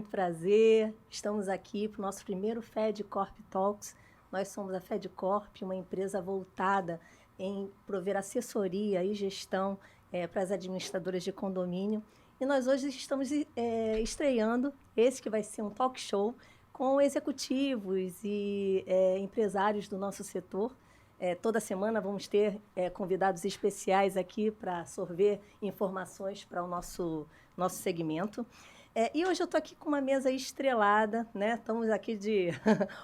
muito prazer. Estamos aqui para o nosso primeiro FedCorp Talks. Nós somos a FedCorp, uma empresa voltada em prover assessoria e gestão para as administradoras de condomínio. E nós hoje estamos estreando esse que vai ser um talk show com executivos e empresários do nosso setor. Toda semana vamos ter convidados especiais aqui para sorver informações para o nosso segmento. E hoje eu estou aqui com uma mesa estrelada, né? Estamos aqui de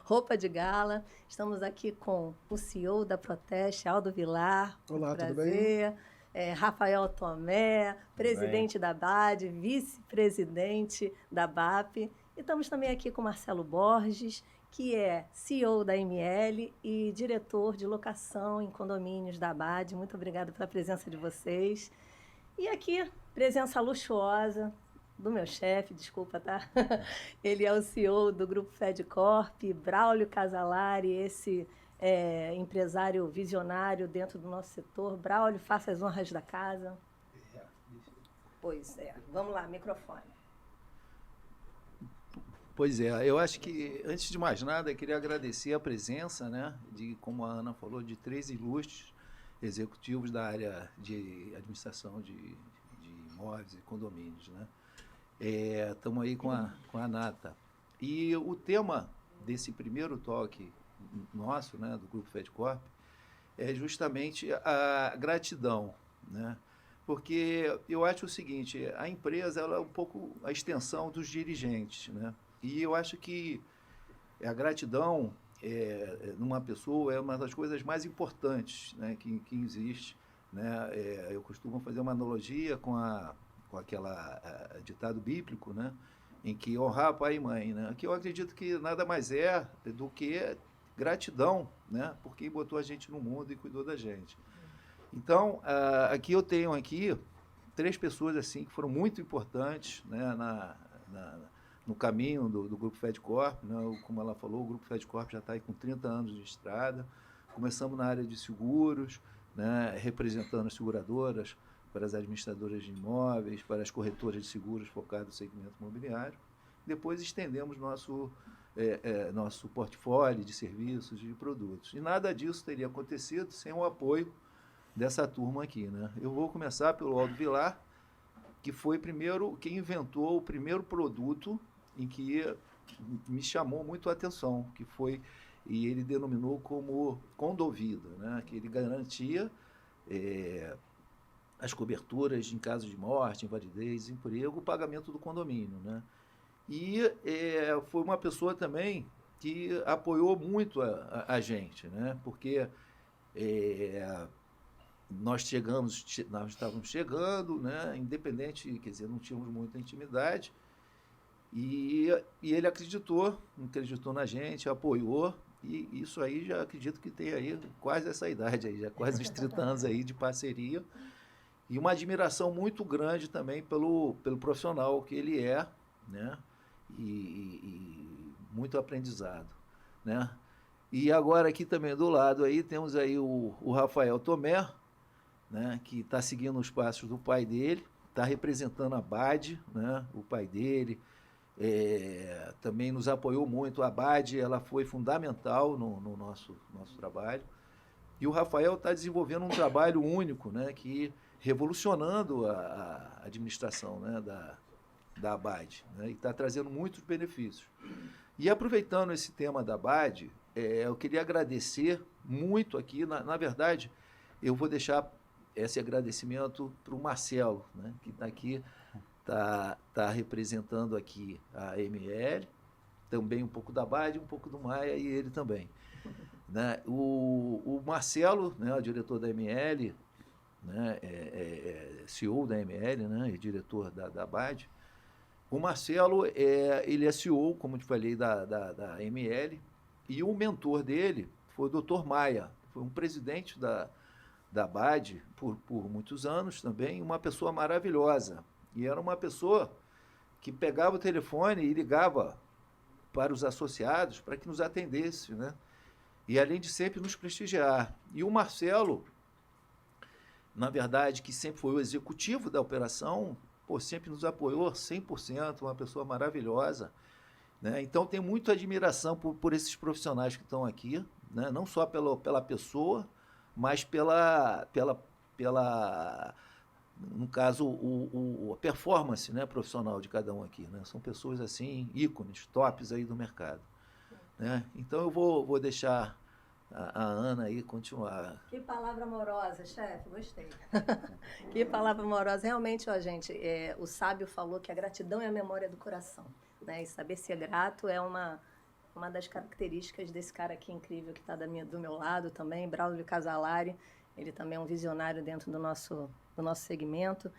roupa de gala, estamos aqui com o CEO da Proteste, Aldo Vilar. Olá, prazer. Tudo bem? Rafael Tomé, presidente da BAD, vice-presidente da BAP. E estamos também aqui com Marcelo Borges, que é CEO da ML e diretor de locação em condomínios da BAD. Muito obrigada pela presença de vocês. E aqui, presença luxuosa do meu chefe, desculpa, tá? Ele é o CEO do Grupo FedCorp, Braulio Casalari, esse empresário visionário dentro do nosso setor. Braulio, faça as honras da casa. Pois é. Vamos lá, microfone. Pois é, eu acho que, antes de mais nada, eu queria agradecer a presença, né, como a Ana falou, de 3 ilustres executivos da área de administração de imóveis e condomínios, né? Estamos aí com a Nata. E o tema desse primeiro talk nosso, né, do Grupo FedCorp, é justamente a gratidão, né? Porque eu acho o seguinte, a empresa ela é um pouco a extensão dos dirigentes, né? E eu acho que a gratidão numa pessoa é uma das coisas mais importantes, né, que existe, né? Eu costumo fazer uma analogia com aquela ditado bíblico, né, em que honrar pai e mãe, né, que eu acredito que nada mais é do que gratidão, né, por quem botou a gente no mundo e cuidou da gente. Então, aqui eu tenho 3 pessoas assim que foram muito importantes, né, no caminho do Grupo FedCorp, né? Como ela falou, o Grupo FedCorp já está aí com 30 anos de estrada. Começamos na área de seguros, né? Representando as seguradoras para as administradoras de imóveis, para as corretoras de seguros focadas no segmento imobiliário. Depois estendemos nosso portfólio de serviços e de produtos. E nada disso teria acontecido sem o apoio dessa turma aqui, né? Eu vou começar pelo Aldo Vilar, que foi quem inventou o primeiro produto em que me chamou muito a atenção, e ele denominou como Condovida, né? Que ele garantia as coberturas em caso de morte, invalidez, emprego, o pagamento do condomínio, né? E foi uma pessoa também que apoiou muito a gente, né? Porque nós estávamos chegando, né? Independente, quer dizer, não tínhamos muita intimidade, e ele acreditou na gente, apoiou, e isso aí já acredito que tem aí quase essa idade aí, já quase uns 30 anos aí de parceria, e uma admiração muito grande também pelo profissional que ele é, né? E muito aprendizado, né? E agora aqui também do lado aí temos aí o Rafael Tomé, né, que está seguindo os passos do pai dele, está representando a BAD, né, o pai dele, também nos apoiou muito. A BAD ela foi fundamental no nosso trabalho. E o Rafael está desenvolvendo um trabalho único, né, que revolucionando a administração, né, da BAD, né, e está trazendo muitos benefícios. E aproveitando esse tema da BAD, eu queria agradecer muito aqui, na verdade, eu vou deixar esse agradecimento para o Marcelo, né, que está aqui, está representando aqui a ML, também um pouco da BAD, um pouco do Maia e ele também. Né? O Marcelo, né, o diretor da ML, né, CEO da ML, né, e diretor da BAD. O Marcelo, ele é CEO, como te falei, da ML, e o mentor dele foi o Dr. Maia, foi um presidente da BAD por muitos anos também, uma pessoa maravilhosa. E era uma pessoa que pegava o telefone e ligava para os associados para que nos atendesse, né? E além de sempre nos prestigiar. E o Marcelo, na verdade, que sempre foi o executivo da operação, pô, sempre nos apoiou 100%, uma pessoa maravilhosa, né? Então, tenho muita admiração por esses profissionais que estão aqui, né? Não só pela pessoa, mas pela no caso, a performance, né, profissional de cada um aqui, né? São pessoas, assim, ícones, tops aí do mercado, né? Então, eu vou deixar a Ana aí continuar. Que palavra amorosa, chefe, gostei. Que palavra amorosa. Realmente, ó, gente, o sábio falou que a gratidão é a memória do coração, né? E saber ser grato é uma das características desse cara aqui incrível que está do meu lado também, Braulio Casalari. Ele também é um visionário dentro do nosso segmento.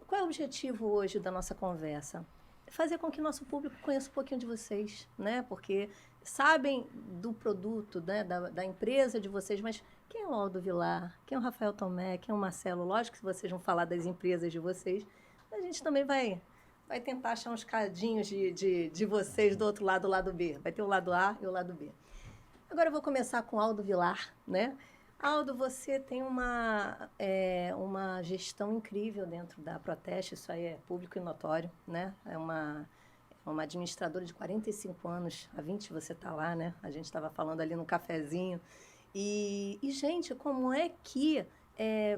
Qual é o objetivo hoje da nossa conversa? Fazer com que nosso público conheça um pouquinho de vocês, né? Porque sabem do produto, né? da empresa de vocês, mas quem é o Aldo Vilar? Quem é o Rafael Tomé? Quem é o Marcelo? Lógico que vocês vão falar das empresas de vocês, a gente também vai tentar achar uns cadinhos de vocês do outro lado, o lado B. Vai ter o lado A e o lado B. Agora eu vou começar com o Aldo Vilar, né? Aldo, você tem uma gestão incrível dentro da Proteste, isso aí é público e notório, né? É uma administradora de 45 anos, há 20 você está lá, né? A gente estava falando ali no cafezinho. E, gente, como é que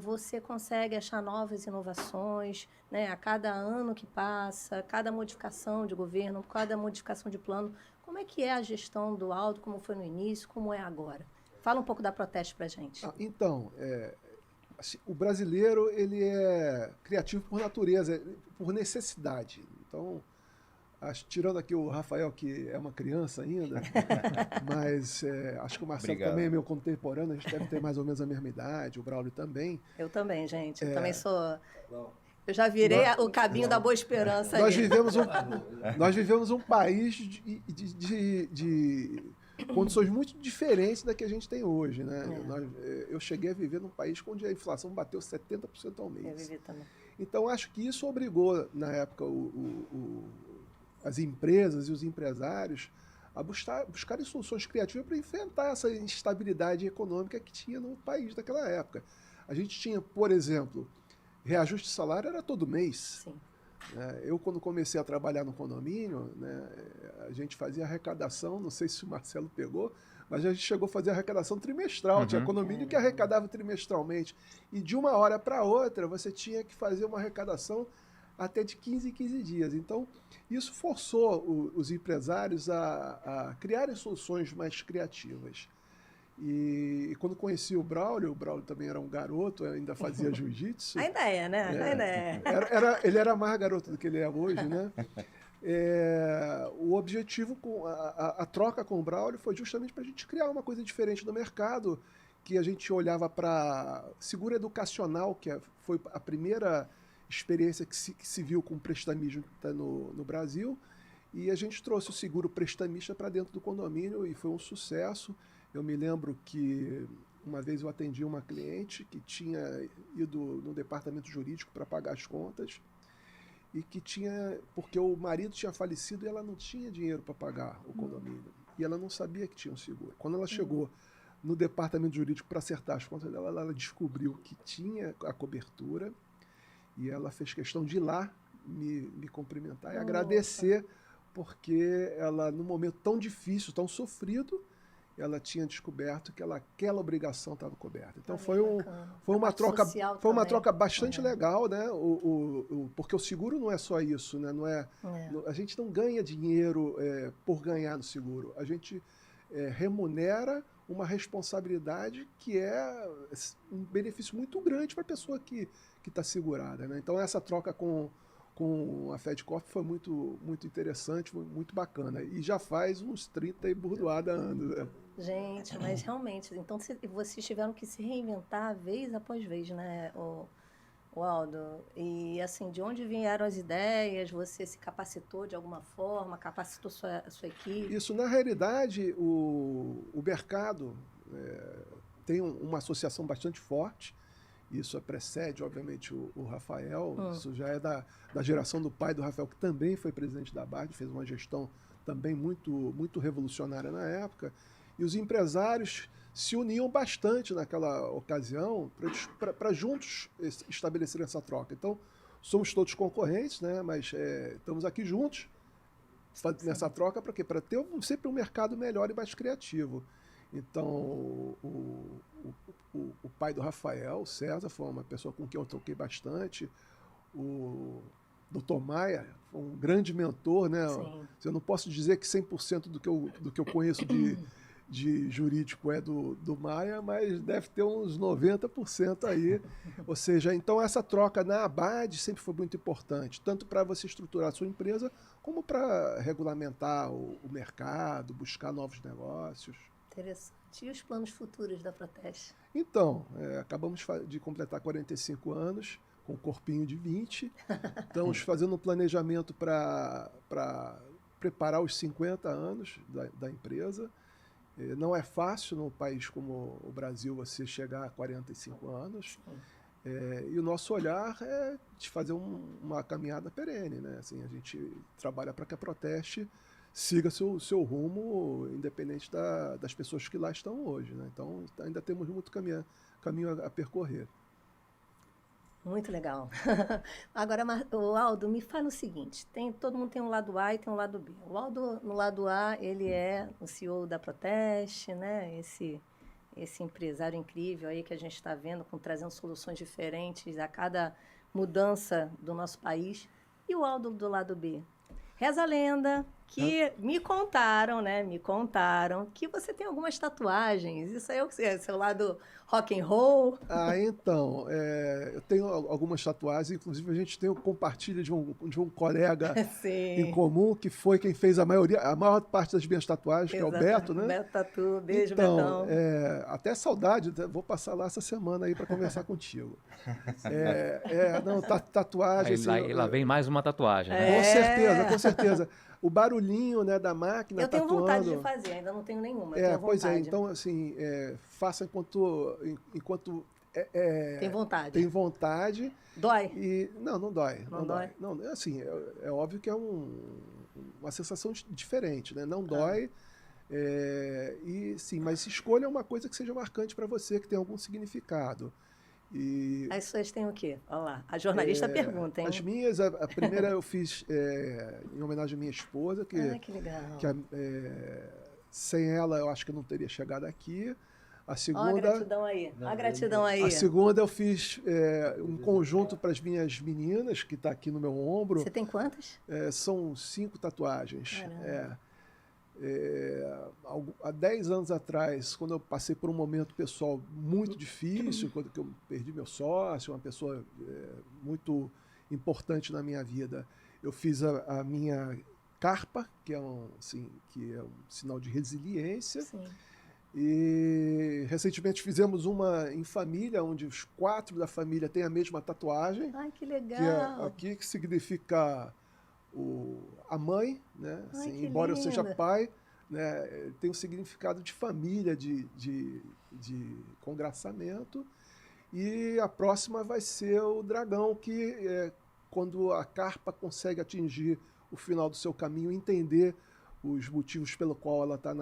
você consegue achar novas inovações, né? A cada ano que passa, cada modificação de governo, cada modificação de plano, como é que é a gestão do Aldo, como foi no início, como é agora? Fala um pouco da Proteste para a gente. Então, assim, o brasileiro ele é criativo por natureza, por necessidade. Então, tirando aqui o Rafael, que é uma criança ainda, mas acho que o Marcelo também é meu contemporâneo, a gente deve ter mais ou menos a mesma idade, o Braulio também. Eu também, gente. Eu também sou... Eu já virei o cabinho da Boa Esperança. Nós vivemos um país de condições muito diferentes da que a gente tem hoje, né? Eu cheguei a viver num país onde a inflação bateu 70% ao mês. Eu vivi também. Então, acho que isso obrigou, na época, as empresas e os empresários a buscarem soluções criativas para enfrentar essa instabilidade econômica que tinha no país daquela época. A gente tinha, por exemplo, reajuste de salário era todo mês. Sim. Eu, quando comecei a trabalhar no condomínio, né, a gente fazia arrecadação, não sei se o Marcelo pegou, mas a gente chegou a fazer arrecadação trimestral. Tinha condomínio que arrecadava trimestralmente. E de uma hora para outra, você tinha que fazer uma arrecadação até de 15 em 15 dias. Então, isso forçou os empresários a criarem soluções mais criativas. E quando conheci o Braulio também era um garoto, ainda fazia jiu-jitsu. Ainda é, né? Ainda é. Ele era mais garoto do que ele é hoje, né? O objetivo com a troca com o Braulio foi justamente para a gente criar uma coisa diferente no mercado, que a gente olhava para seguro educacional, que foi a primeira experiência que se viu com prestamismo no Brasil, e a gente trouxe o seguro prestamista para dentro do condomínio e foi um sucesso. Eu me lembro que uma vez eu atendi uma cliente que tinha ido no departamento jurídico para pagar as contas e que porque o marido tinha falecido e ela não tinha dinheiro para pagar o condomínio. E ela não sabia que tinha um seguro. Quando ela chegou no departamento jurídico para acertar as contas dela, ela descobriu que tinha a cobertura e ela fez questão de ir lá me cumprimentar e agradecer, porque ela, num momento tão difícil, tão sofrido, ela tinha descoberto que aquela obrigação estava coberta. Então foi uma troca bastante legal, né? Porque o seguro não é só isso, né? A gente não ganha dinheiro por ganhar no seguro. A gente remunera uma responsabilidade que é um benefício muito grande para a pessoa que está segurada, né? Então essa troca com a FedCorp foi muito, muito interessante, foi muito bacana. E já faz uns 30 e burdoada anos, né? Gente, mas realmente, então vocês tiveram que se reinventar vez após vez, né, o Aldo? E assim, de onde vieram as ideias? Você se capacitou de alguma forma? Capacitou sua equipe? Isso, na realidade, o mercado tem uma associação bastante forte. Isso precede, obviamente, o Rafael. Isso já é da geração do pai do Rafael, que também foi presidente da BARD, fez uma gestão também muito, muito revolucionária na época. E os empresários se uniam bastante naquela ocasião para juntos estabelecerem essa troca. Então, somos todos concorrentes, né? Mas estamos aqui juntos nessa troca para quê? Para ter sempre um mercado melhor e mais criativo. Então, o pai do Rafael, o César, foi uma pessoa com quem eu troquei bastante. O Dr. Maia foi um grande mentor, né? Sim. Eu não posso dizer que 100% do que eu conheço de jurídico é do Maia, mas deve ter uns 90% aí. Ou seja, então essa troca na ABAD sempre foi muito importante, tanto para você estruturar a sua empresa, como para regulamentar o mercado, buscar novos negócios. Interessante. E os planos futuros da Proteste? Então, acabamos de completar 45 anos, com um corpinho de 20. Estamos fazendo um planejamento para preparar os 50 anos da empresa. Não é fácil num país como o Brasil você chegar a 45 anos. E o nosso olhar é de fazer uma caminhada perene, né? Assim, a gente trabalha para que a Proteste siga seu rumo, independente das pessoas que lá estão hoje, né? Então, ainda temos muito caminho a percorrer. Muito legal. Agora, o Aldo, me fala o seguinte, todo mundo tem um lado A e tem um lado B. O Aldo, no lado A, ele é o CEO da Proteste, né? Esse empresário incrível aí que a gente está vendo, trazendo soluções diferentes a cada mudança do nosso país. E o Aldo do lado B? Reza a lenda que me contaram, né? Me contaram que você tem algumas tatuagens. Isso aí é o seu lado rock and roll? Então, eu tenho algumas tatuagens, inclusive a gente compartilha de um colega em comum, que foi quem fez a maior parte das minhas tatuagens, que é o Beto, né? Beto Tatu, beijo, então, Betão. Até saudade, vou passar lá essa semana aí para conversar contigo. Tatuagem... Aí lá vem mais uma tatuagem, né? Com certeza. O barulhinho, né, da máquina eu tenho tatuando. Vontade de fazer, ainda não tenho nenhuma. Pois então, assim, faça enquanto tem vontade. Tem vontade. Dói? Não dói. Não dói? Não, assim, é óbvio que é uma sensação diferente, né? Não dói. Sim, mas escolha uma coisa que seja marcante para você, que tenha algum significado. As suas têm o quê? Olha lá, a jornalista pergunta, hein? As minhas, a primeira eu fiz em homenagem à minha esposa, que legal. Sem ela eu acho que eu não teria chegado aqui. A segunda... Olha a gratidão aí, a gratidão aí. A segunda eu fiz um conjunto para as minhas meninas, que está aqui no meu ombro. Você tem quantas? São 5 tatuagens. Caramba. Há 10 anos atrás, quando eu passei por um momento pessoal muito difícil, quando eu perdi meu sócio, uma pessoa muito importante na minha vida, eu fiz a minha carpa, que é um sinal de resiliência. Sim. E recentemente fizemos uma em família, onde os 4 da família têm a mesma tatuagem. Ai, que legal! Que é aqui, que significa a mãe, né? Assim, embora lindo. eu seja pai, né? Tem um significado de família, de congraçamento. E a próxima vai ser o dragão, que quando a carpa consegue atingir o final do seu caminho, entender os motivos pelo qual ela está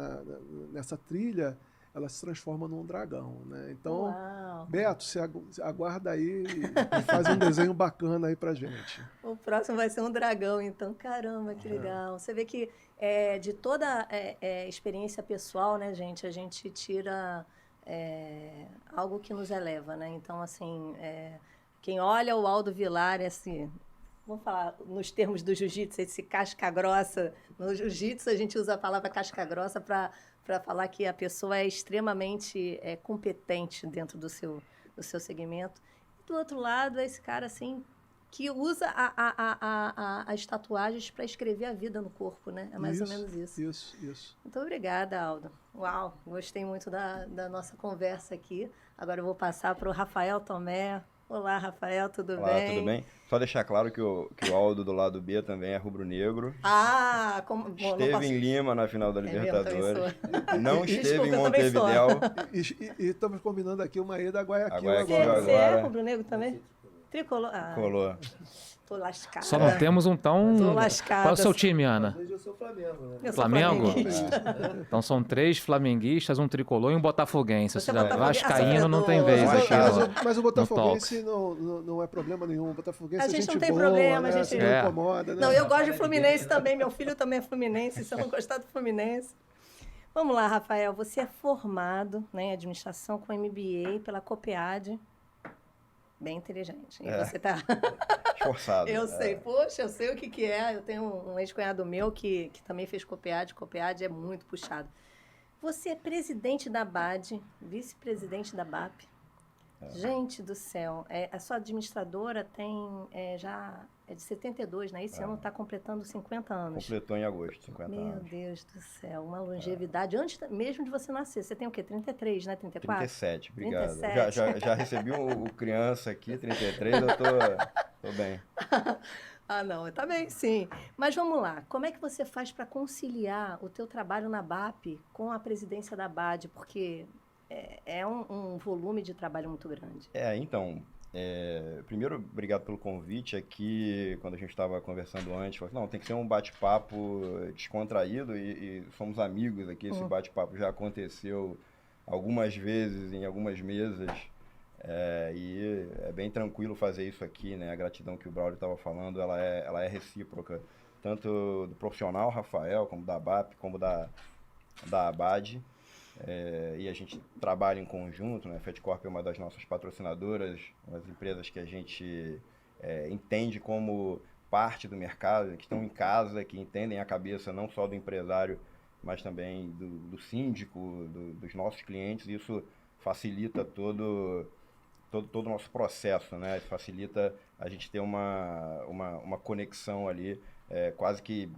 nessa trilha, ela se transforma num dragão, né? Então, uau. Beto, você aguarda aí e faz um desenho bacana aí pra gente. O próximo vai ser um dragão, então. Caramba, que legal. Você vê que de toda experiência pessoal, né, gente, a gente tira algo que nos eleva, né? Então, assim, quem olha o Aldo Vilar, vamos falar nos termos do jiu-jitsu, esse casca grossa. No jiu-jitsu, a gente usa a palavra casca grossa para falar que a pessoa é extremamente competente dentro do seu segmento. E do outro lado, é esse cara, assim, que usa as tatuagens para escrever a vida no corpo, né? É mais ou menos isso. Isso. Muito obrigada, Aldo. Uau, gostei muito da nossa conversa aqui. Agora eu vou passar para o Rafael Tomé. Olá, Rafael, tudo bem? Olá, tudo bem? Só deixar claro que o Aldo do lado B também é rubro-negro. Bom, esteve em Lima na final da Libertadores. Não esteve Desculpa, em Montevidéu. E estamos combinando aqui uma ida a Guayaquil Você agora. é rubro-negro também? Tricolor. Ah, Colou. tô lascada. Só não temos um tão... Tô lascada. Qual é o seu time, Ana? Hoje eu sou Flamengo, né? Eu sou Flamengo? flamenguista. Então são 3 flamenguistas, um tricolor e um botafoguense. Você Ou é seja, botafoguense? vascaíno não tem Ah, vez sofredor. aqui. Mas, ó. mas o Botafoguense Talks. não é problema nenhum. O Botafoguense A é gente gente não tem boa, problema, né? a gente- Você não É. incomoda, né? Não, eu gosto de Fluminense também. Meu filho também é Fluminense. Se eu não gostar do Fluminense. Vamos lá, Rafael. Você é formado, né, em administração com MBA pela COPEAD. Bem inteligente. E você tá... Esforçado. Eu sei, poxa, eu sei o que que é. Eu tenho um ex-cunhado meu que também fez COPEAD. COPEAD é muito puxado. Você é presidente da ABAD, vice-presidente da BAP. Gente do céu, a sua administradora já é de 72, né? Esse ano está completando 50 anos. Completou em agosto, 50 Meu anos. Deus do céu, uma longevidade. Antes mesmo de você nascer, você tem o quê? 33, né? 34? 37, obrigado. 37. Já recebi o criança aqui, 33, eu tô bem. Ah, não, tá bem, sim. Mas vamos lá, como é que você faz para conciliar o teu trabalho na BAP com a presidência da ABAD? Porque é um volume de trabalho muito grande. Então, primeiro, obrigado pelo convite. Aqui, quando a gente estava conversando antes, falei, não, tem que ser um bate-papo descontraído e somos amigos aqui. Esse bate-papo já aconteceu algumas vezes em algumas mesas. E é bem tranquilo fazer isso aqui, né? A gratidão que o Braulio estava falando, ela é recíproca, tanto do profissional Rafael, como da BAP, como da ABAD. E a gente trabalha em conjunto, né? A FedCorp é uma das nossas patrocinadoras, umas empresas que a gente entende como parte do mercado, que estão em casa, que entendem a cabeça não só do empresário, mas também do síndico, dos nossos clientes. Isso facilita todo o nosso processo, né? Facilita a gente ter uma conexão ali quase que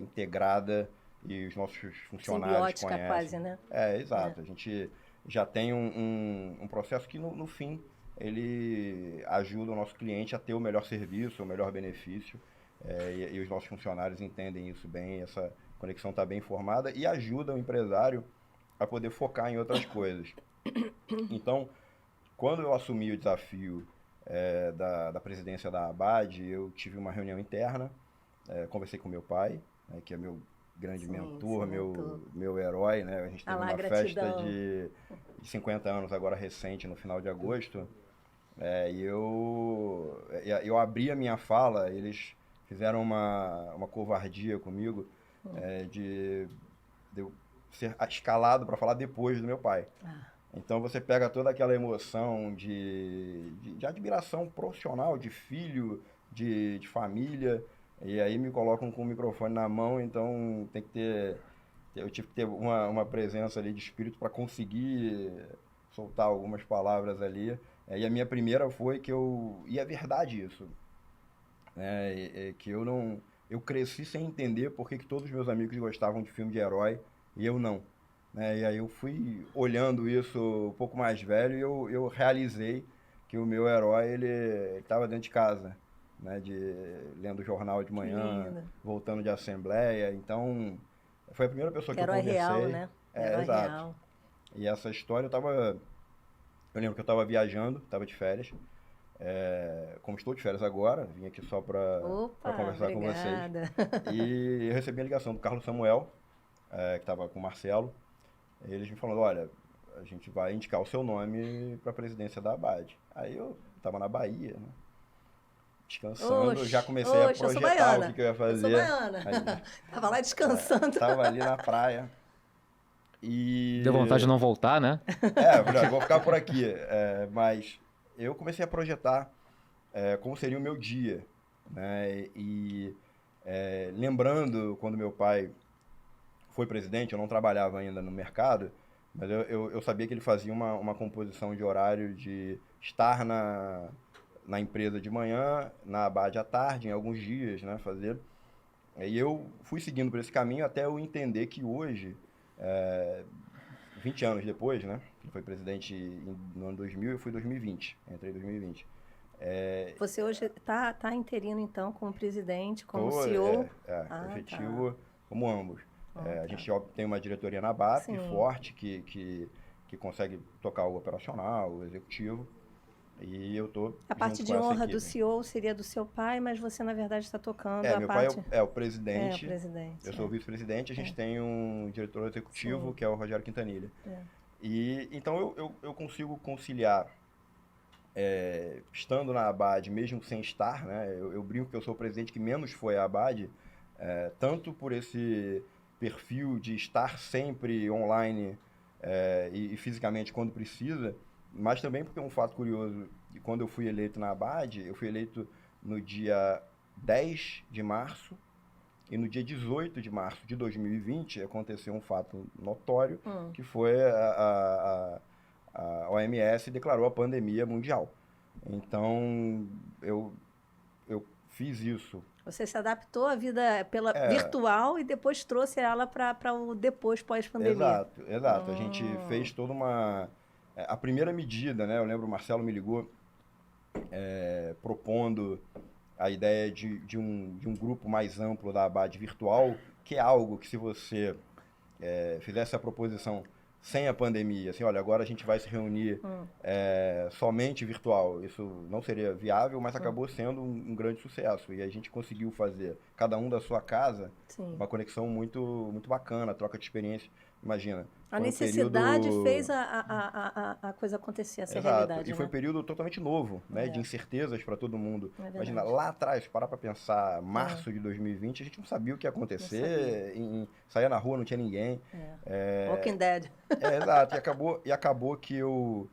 integrada, e os nossos funcionários Simbiótica conhecem. quase, né? Exato. A gente já tem um processo que, no fim, ele ajuda o nosso cliente a ter o melhor serviço, o melhor benefício, e os nossos funcionários entendem isso bem, essa conexão está bem formada e ajuda o empresário a poder focar em outras coisas. Então, quando eu assumi o desafio da presidência da ABAD, eu tive uma reunião interna, conversei com meu pai, que é meu grande mentor, meu herói, né? A gente teve uma festa de 50 anos agora recente, no final de agosto, e eu abri a minha fala, eles fizeram uma covardia comigo, de eu ser escalado para falar depois do meu pai. Então você pega toda aquela emoção de admiração profissional, de filho, de família, e aí me colocam com o microfone na mão, então eu tive que ter uma presença ali de espírito para conseguir soltar algumas palavras ali. E a minha primeira foi e é verdade isso, que eu cresci sem entender por que todos os meus amigos gostavam de filme de herói e eu não. E aí eu fui olhando isso um pouco mais velho e eu realizei que o meu herói ele estava dentro de casa, né, lendo jornal de manhã, voltando de assembleia. Então, foi a primeira pessoa que eu conversei. Herói real, né? Herói exato. Real. E essa história, eu lembro que eu estava viajando, estava de férias. Como estou de férias agora, vim aqui só para conversar com vocês. E eu recebi a ligação do Carlos Samuel, que estava com o Marcelo. Eles me falaram, olha, a gente vai indicar o seu nome para a presidência da ABAD. Aí eu estava na Bahia, né? Descansando, já comecei a projetar o que eu ia fazer. Eu sou baiana. Tava lá descansando. Tava ali na praia. Deu vontade de não voltar, né? Vou ficar por aqui. Mas eu comecei a projetar como seria o meu dia, né? Lembrando, quando meu pai foi presidente, eu não trabalhava ainda no mercado, mas eu sabia que ele fazia uma composição de horário de estar na empresa de manhã, na ABAD à tarde, em alguns dias, né, fazer. E eu fui seguindo por esse caminho até eu entender que hoje, 20 anos depois, né, ele foi presidente no ano 2000, eu fui em 2020, entrei em 2020. Você hoje tá interino, então, como presidente, como CEO? Efetivo, como ambos. A gente tem uma diretoria na BAP, forte, que consegue tocar o operacional, o executivo. E eu tô A parte junto de com essa honra do equipe. CEO seria do seu pai, mas você, na verdade, está tocando a Meu pai parte... é o presidente, É, o presidente. eu sou o vice-presidente, a gente tem um diretor executivo, Sim. que é o Rogério Quintanilha. É. E então eu consigo conciliar, estando na Abad, mesmo sem estar, né? Eu brinco que eu sou o presidente que menos foi à Abad, tanto por esse perfil de estar sempre online e fisicamente quando precisa, mas também porque é um fato curioso, que quando eu fui eleito na Abad, eu fui eleito no dia 10 de março, e no dia 18 de março de 2020 aconteceu um fato notório, que foi a OMS declarou a pandemia mundial. Então, eu fiz isso. Você se adaptou à vida pela virtual e depois trouxe ela para o depois, pós-pandemia. Exato. A gente fez toda uma... A primeira medida, né? Eu lembro o Marcelo me ligou propondo a ideia de um grupo mais amplo da Abad virtual, que é algo que se você fizesse a proposição sem a pandemia, assim, olha, agora a gente vai se reunir somente virtual, isso não seria viável, mas acabou sendo um grande sucesso. E a gente conseguiu fazer, cada um da sua casa, Sim. uma conexão muito, muito bacana, troca de experiência. Imagina. A foi um necessidade período... fez a coisa acontecer, essa Exato. realidade. E foi um né? período totalmente novo, né? De incertezas para todo mundo. É verdade. Imagina, lá atrás, parar para pensar, março de 2020, a gente não sabia o que ia acontecer, saía na rua, não tinha ninguém. Walking Dead. Exato. E acabou que eu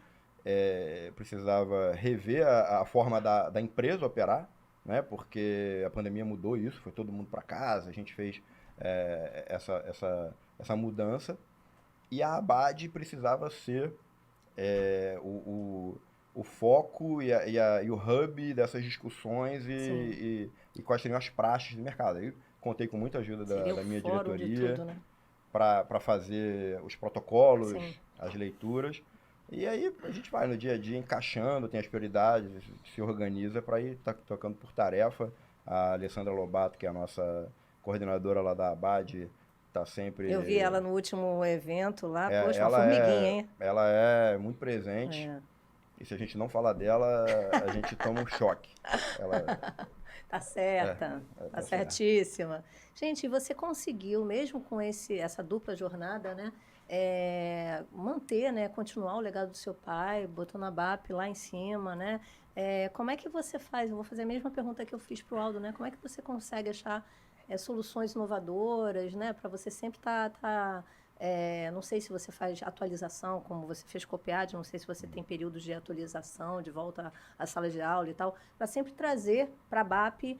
precisava rever a forma da empresa operar, né? Porque a pandemia mudou isso, foi todo mundo para casa, a gente fez essa mudança. E a Abad precisava ser o foco e o hub dessas discussões e quais seriam as praxes do mercado. Aí contei com muita ajuda da minha diretoria tudo, né? para fazer os protocolos, Sim. as leituras. E aí a gente vai no dia a dia encaixando, tem as prioridades, se organiza para ir tocando por tarefa. A Alessandra Lobato, que é a nossa coordenadora lá da Abad, tá sempre... Eu vi ela no último evento lá, poxa, uma ela formiguinha, hein? ela é muito presente. E se a gente não falar dela, a gente toma um choque. Tá certa, tá certíssima. Gente, e você conseguiu, mesmo com essa dupla jornada, né? Manter, né? Continuar o legado do seu pai, botando a BAP lá em cima, né? Como é que você faz? Eu vou fazer a mesma pergunta que eu fiz pro Aldo, né? Como é que você consegue achar soluções inovadoras, né? Para você sempre estar... não sei se você faz atualização, como você fez Copiad, não sei se você tem períodos de atualização, de volta à sala de aula e tal, para sempre trazer para a BAP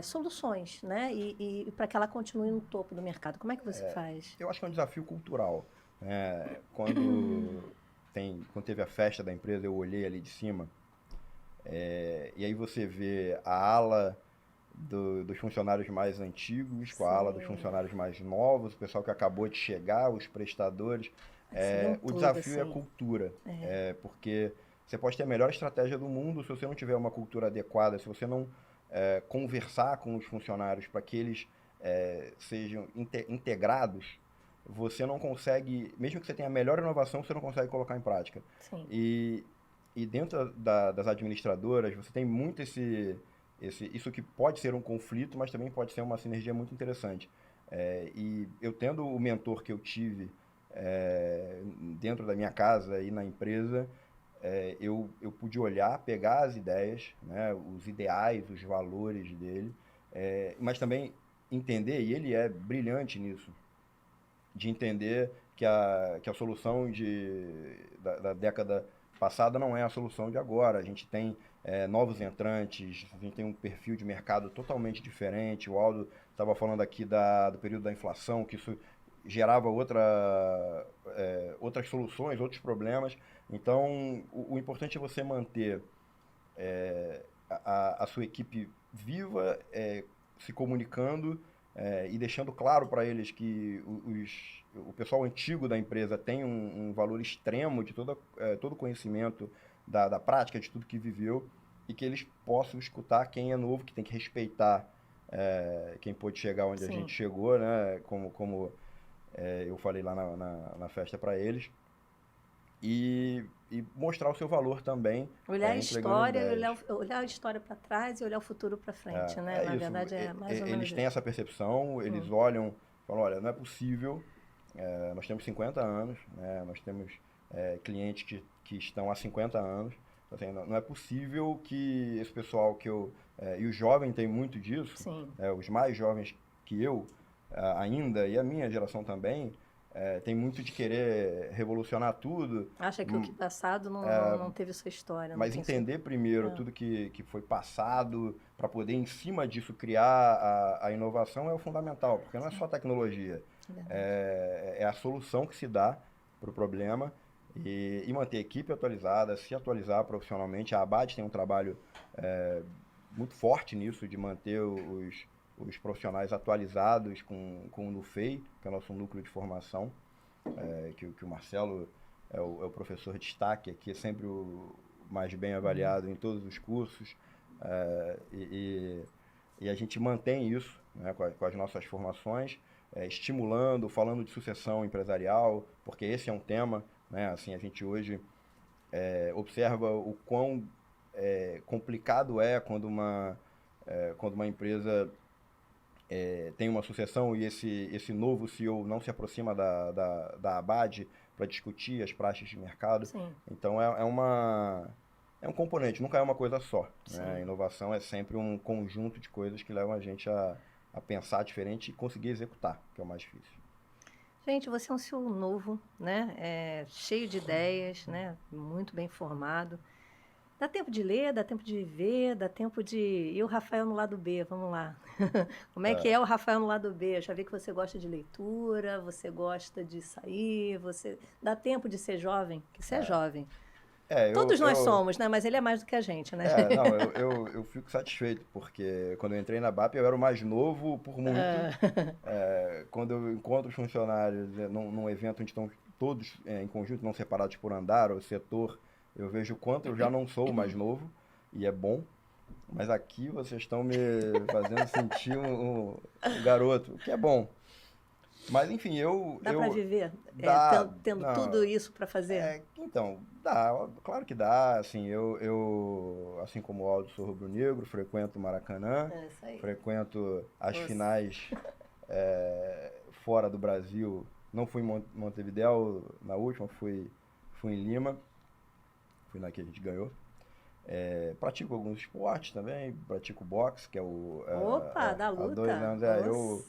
soluções, né? E para que ela continue no topo do mercado. Como é que você faz? Eu acho que é um desafio cultural. Quando teve a festa da empresa, eu olhei ali de cima, e aí você vê a ala dos funcionários mais antigos, com a ala dos funcionários mais novos, o pessoal que acabou de chegar, os prestadores. O desafio é a cultura, porque você pode ter a melhor estratégia do mundo, se você não tiver uma cultura adequada, se você não conversar com os funcionários para que eles sejam integrados, você não consegue, mesmo que você tenha a melhor inovação, você não consegue colocar em prática. Sim. E dentro das administradoras, você tem muito isso que pode ser um conflito, mas também pode ser uma sinergia muito interessante. E eu tendo o mentor que eu tive dentro da minha casa e na empresa, eu pude olhar, pegar as ideias, né, os ideais, os valores dele, mas também entender, e ele é brilhante nisso, de entender que a solução da década passada não é a solução de agora. A gente tem novos entrantes, a gente tem um perfil de mercado totalmente diferente. O Aldo estava falando aqui do período da inflação, que isso gerava outras soluções, outros problemas. Então, o importante é você manter a sua equipe viva, se comunicando e deixando claro para eles que o pessoal antigo da empresa tem um valor extremo de todo o conhecimento da prática, de tudo que viveu, e que eles possam escutar quem é novo, que tem que respeitar quem pôde chegar onde a gente chegou, né? Como eu falei lá na festa para eles. e mostrar o seu valor também. Olhar a entregando história, ideias. olhar a história para trás e olhar o futuro para frente, né? Na isso. verdade, é mais ou menos Eles têm isso. essa percepção, eles olham, falam, olha, não é possível, nós temos 50 anos, né? Nós temos clientes que estão há 50 anos, assim, não é possível que esse pessoal e o jovem tem muito disso, Sim. os mais jovens que eu ainda, e a minha geração também, tem muito de querer revolucionar tudo. Acha que o que passado não teve sua história. Mas não tem entender primeiro tudo que foi passado, para poder, em cima disso, criar a inovação é o fundamental, porque não é só tecnologia, é a solução que se dá para o problema e manter a equipe atualizada, se atualizar profissionalmente. A Abad tem um trabalho muito forte nisso, de manter os profissionais atualizados com o NUFEI, que é o nosso núcleo de formação, que o Marcelo é o professor de destaque aqui, é sempre o mais bem avaliado em todos os cursos, e a gente mantém isso, né, com as nossas formações, estimulando, falando de sucessão empresarial, porque esse é um tema, né, assim, a gente hoje observa o quão complicado é quando uma empresa tem uma sucessão e esse novo CEO não se aproxima da Abad para discutir as práticas de mercado. Sim. Então é um componente, nunca é uma coisa só, né? A inovação é sempre um conjunto de coisas que levam a gente a pensar diferente e conseguir executar, que é o mais difícil. Gente, você é um CEO novo, né? Cheio de ideias, né? Muito bem formado. Dá tempo de ler, dá tempo de viver, dá tempo de... E o Rafael no lado B, vamos lá. Como é que é o Rafael no lado B? Eu já vi que você gosta de leitura, você gosta de sair, dá tempo de ser jovem, que você é jovem. Todos nós somos, né? Mas ele é mais do que a gente, né? Eu fico satisfeito, porque quando eu entrei na BAP eu era o mais novo por muito. Quando eu encontro os funcionários num evento onde estão todos em conjunto, não separados por andar ou setor, eu vejo o quanto eu já não sou o mais novo, e é bom, mas aqui vocês estão me fazendo sentir um garoto, o que é bom. Mas, enfim, Dá para viver? Tendo tudo isso para fazer? Então, dá, claro que dá. Assim, eu assim como o Aldo, sou rubro-negro, frequento o Maracanã, frequento as finais fora do Brasil. Não fui em Montevidéu na última, fui em Lima. Fui na que a gente ganhou. Pratico alguns esportes também, pratico boxe, que é o... da luta! Há 2 anos,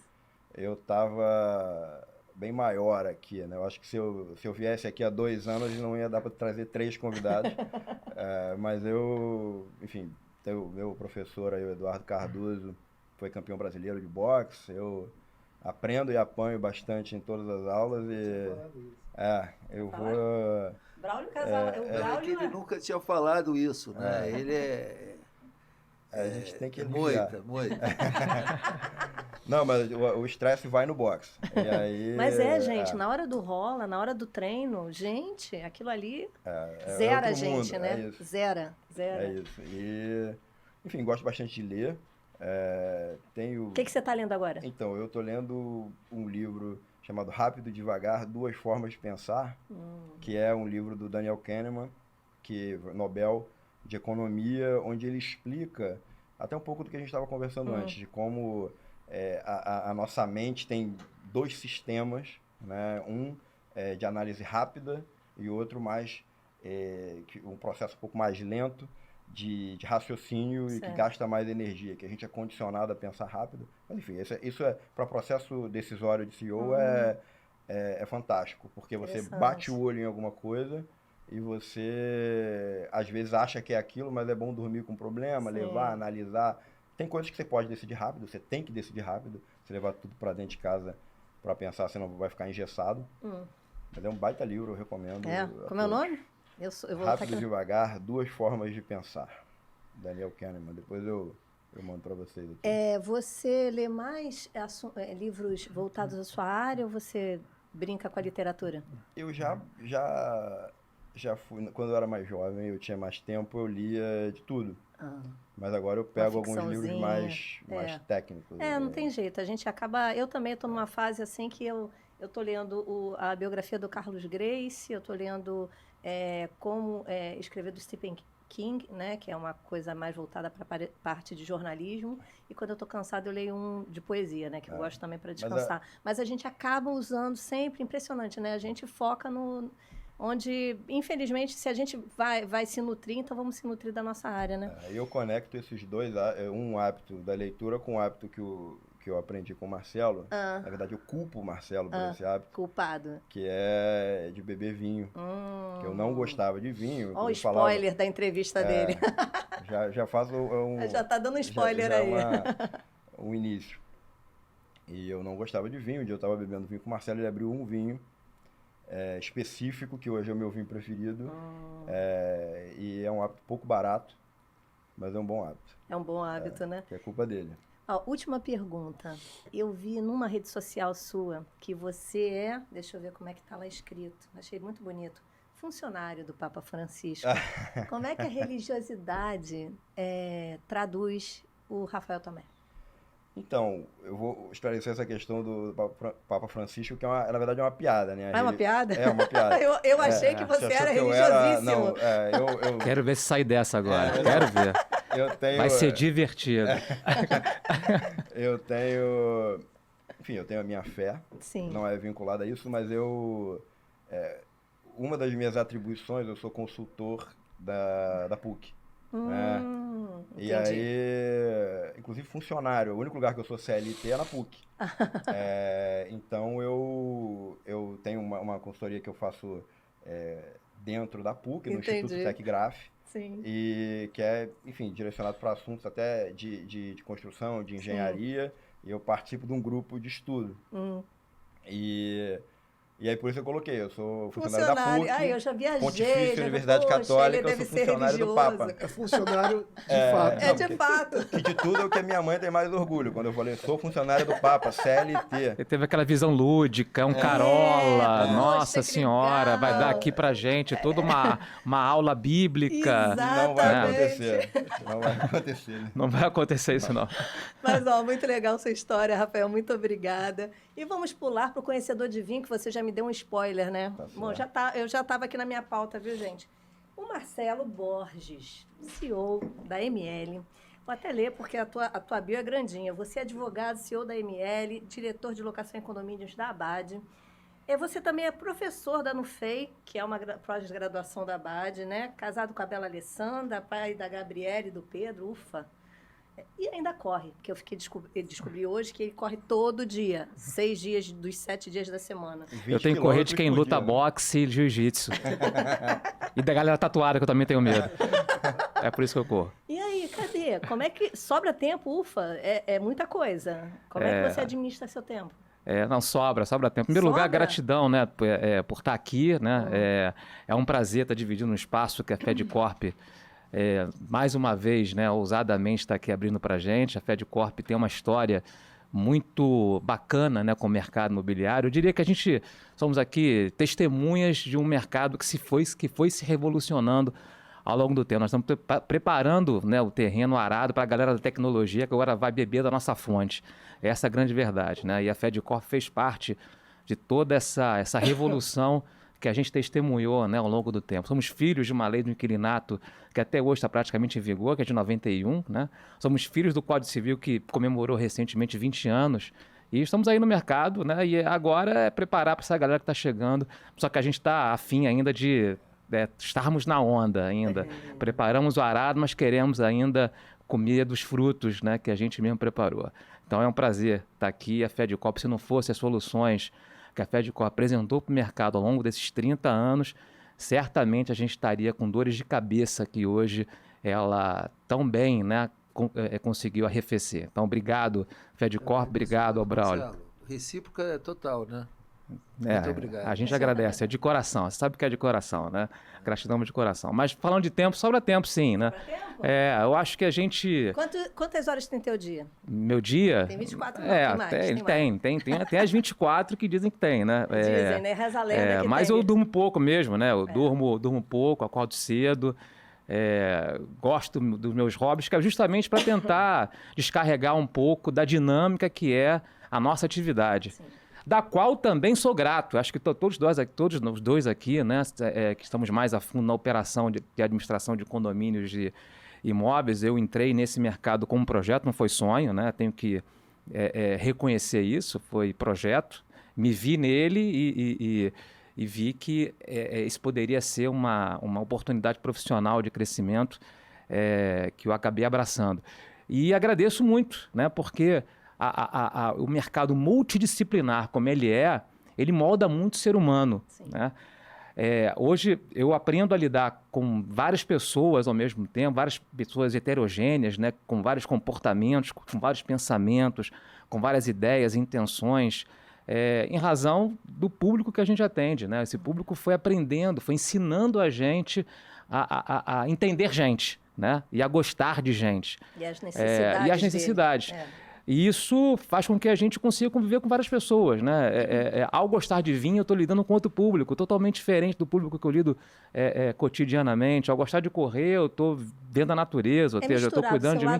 eu tava bem maior aqui, né? Eu acho que se eu viesse aqui há 2 anos, não ia dar para trazer 3 convidados. Mas enfim, o meu professor aí, o Eduardo Cardoso, foi campeão brasileiro de boxe. Eu aprendo e apanho bastante em todas as aulas e... eu vou... Braulio Casal, Ele nunca tinha falado isso, né? Ele a gente tem que moita. Não, mas o estresse vai no boxe. E aí, mas gente, na hora do rola, na hora do treino, gente, aquilo ali zera a gente, mundo, né? Zera. É isso. E, enfim, gosto bastante de ler. O que você está lendo agora? Então, eu estou lendo um livro chamado Rápido e Devagar, 2 Formas de Pensar, que é um livro do Daniel Kahneman, Nobel de Economia, onde ele explica até um pouco do que a gente estava conversando antes, de como a nossa mente tem 2 sistemas, né? Um de análise rápida e outro mais, um processo um pouco mais lento, de raciocínio e que gasta mais energia, que a gente é condicionado a pensar rápido. Mas, enfim, isso para processo decisório de CEO é fantástico, porque você bate o olho em alguma coisa e você, às vezes, acha que é aquilo, mas é bom dormir com problema, levar, analisar. Tem coisas que você pode decidir rápido, você tem que decidir rápido, você levar tudo para dentro de casa para pensar, senão vai ficar engessado. Mas é um baita livro, eu recomendo. Como é o nome? Eu vou Rápido e Devagar, 2 Formas de Pensar. Daniel Kahneman. Depois eu mando para vocês aqui. Você lê mais livros voltados à sua área ou você brinca com a literatura? Eu já fui, quando eu era mais jovem, eu tinha mais tempo, eu lia de tudo. Mas agora eu pego alguns livros mais técnicos. Não tem jeito. A gente acaba... Eu também estou numa fase assim que eu Eu estou lendo a biografia do Carlos Gracie, eu estou lendo como escrever do Stephen King, né, que é uma coisa mais voltada para a parte de jornalismo. E quando eu estou cansada, eu leio um de poesia, né, que eu gosto também para descansar. Mas a gente acaba usando sempre, impressionante, né? A gente foca no... onde, infelizmente, se a gente vai se nutrir, então vamos se nutrir da nossa área, né? Eu conecto esses dois, um hábito da leitura com o hábito que eu aprendi com o Marcelo. Na verdade, eu culpo o Marcelo por esse hábito. Culpado. Que é de beber vinho. Que eu não gostava de vinho. Olha o spoiler da entrevista dele. Já faz já tá dando um spoiler aí. Um início. E eu não gostava de vinho. Um dia eu estava bebendo vinho com o Marcelo, ele abriu um vinho específico, que hoje é o meu vinho preferido. E é um hábito pouco barato, mas é um bom hábito. É um bom hábito, né? Que é culpa dele. Última pergunta. Eu vi numa rede social sua que você deixa eu ver como é que tá lá escrito, achei muito bonito, funcionário do Papa Francisco. Como é que a religiosidade traduz o Rafael Tomé? Então, eu vou esclarecer essa questão do Papa Francisco, que na verdade é uma piada, né? É uma piada? É uma piada. eu achei que você era religiosíssimo. Eu Quero ver se sai dessa agora. Quero ver. Vai ser divertido. Eu tenho... Enfim, eu tenho a minha fé. Sim. Não é vinculada a isso, mas uma das minhas atribuições, eu sou consultor da PUC. E aí, inclusive funcionário, o único lugar que eu sou CLT é na PUC. Então eu tenho uma consultoria que eu faço dentro da PUC, no Instituto TecGraph. Sim. E que é, enfim, direcionado para assuntos até de construção, de engenharia. Sim. E eu participo de um grupo de estudo. E aí, por isso eu coloquei, eu sou funcionário da PUC, eu já viajei, Pontifícia Universidade Católica, eu sou funcionário do Papa. É funcionário de fato. De fato. Que de tudo é o que a minha mãe tem mais orgulho, quando eu falei, sou funcionário do Papa, CLT. Ele teve aquela visão lúdica, carola, nossa senhora, legal. Vai dar aqui pra gente toda uma aula bíblica. Exatamente. Não vai acontecer, não vai acontecer. Né? Não vai acontecer isso, não. Mas, muito legal sua história, Rafael, muito obrigada. E vamos pular para o conhecedor de vinho, que você já me deu um spoiler, né? Bom, eu já estava aqui na minha pauta, viu, gente? O Marcelo Borges, CEO da ML. Vou até ler, porque a tua bio é grandinha. Você é advogado, CEO da ML, diretor de locação e condomínios da Abade. Você também é professor da NUFEI, que é uma pós-graduação da Abade, né? Casado com a Bela Alessandra, pai da Gabriela e do Pedro, ufa. E ainda corre, porque eu descobri hoje que ele corre todo dia, 6 dias dos 7 dias da semana. Eu tenho que correr de quem luta boxe e jiu-jitsu. E da galera tatuada, que eu também tenho medo. É por isso que eu corro. E aí, cadê? Como é que sobra tempo? Ufa, é muita coisa. Como é que você administra seu tempo? Não, sobra tempo. Em primeiro lugar, gratidão, né, por estar aqui, né? É um prazer estar dividindo um espaço que a FedCorp... mais uma vez, né, ousadamente está aqui abrindo para a gente. A FedCorp tem uma história muito bacana, né, com o mercado imobiliário. Eu diria que a gente somos aqui testemunhas de um mercado que foi se revolucionando ao longo do tempo. Nós estamos preparando, né, o terreno arado para a galera da tecnologia que agora vai beber da nossa fonte. Essa é a grande verdade, né? E a FedCorp fez parte de toda essa revolução que a gente testemunhou, né, ao longo do tempo. Somos filhos de uma lei do inquilinato que até hoje está praticamente em vigor, que é de 91, né? Somos filhos do Código Civil que comemorou recentemente 20 anos e estamos aí no mercado, né? E agora é preparar para essa galera que está chegando, só que a gente está afim ainda de estarmos na onda ainda. Preparamos o arado, mas queremos ainda comer dos frutos, né, que a gente mesmo preparou. Então é um prazer estar aqui. A FedCorp, se não fosse as soluções que a FedCorp apresentou para o mercado ao longo desses 30 anos, certamente a gente estaria com dores de cabeça que hoje ela tão bem, né, conseguiu arrefecer. Então, obrigado, FedCorp, obrigado ao Braulio. Recíproca é total, né? Muito obrigado. A gente agradece, é de coração, você sabe que é de coração, né? Gratidão de coração. Mas falando de tempo, sobra tempo sim, né? Sobra tempo? Eu acho que a gente... Quantas horas tem teu dia? Meu dia? Tem 24 horas, tem as 24 que dizem que tem, né? Dizem, né? Reza a lenda que mas tem. eu durmo pouco mesmo, né? Eu durmo pouco, acordo cedo. Gosto dos meus hobbies, que é justamente para tentar descarregar um pouco da dinâmica que é a nossa atividade. Sim. da qual também sou grato. Acho que todos nós dois aqui, né, que estamos mais a fundo na operação de administração de condomínios de imóveis, eu entrei nesse mercado como projeto, não foi sonho, né? Tenho que reconhecer isso, foi projeto. Me vi nele e vi que isso poderia ser uma oportunidade profissional de crescimento que eu acabei abraçando. E agradeço muito, né? Porque o mercado multidisciplinar, como ele molda muito o ser humano. Né? Hoje eu aprendo a lidar com várias pessoas ao mesmo tempo, várias pessoas heterogêneas, né? Com vários comportamentos, com vários pensamentos, com várias ideias, intenções, em razão do público que a gente atende. Né? Esse público foi aprendendo, foi ensinando a gente a entender gente, né? E a gostar de gente. E as necessidades. E isso faz com que a gente consiga conviver com várias pessoas, né? Ao gostar de vinho, eu estou lidando com outro público, totalmente diferente do público que eu lido cotidianamente. Ao gostar de correr, eu estou vendo a natureza, ou seja, eu estou cuidando de mim.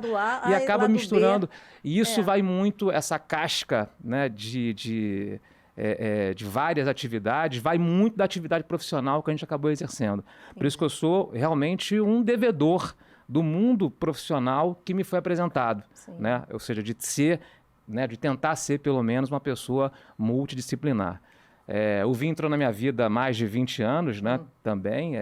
E acaba misturando. E isso vai muito, essa casca, né, de várias atividades, vai muito da atividade profissional que a gente acabou exercendo. Por isso que eu sou realmente um devedor do mundo profissional que me foi apresentado, né? Ou seja, de ser, né, de tentar ser pelo menos uma pessoa multidisciplinar. O vinho entrou na minha vida há mais de 20 anos, né? Também,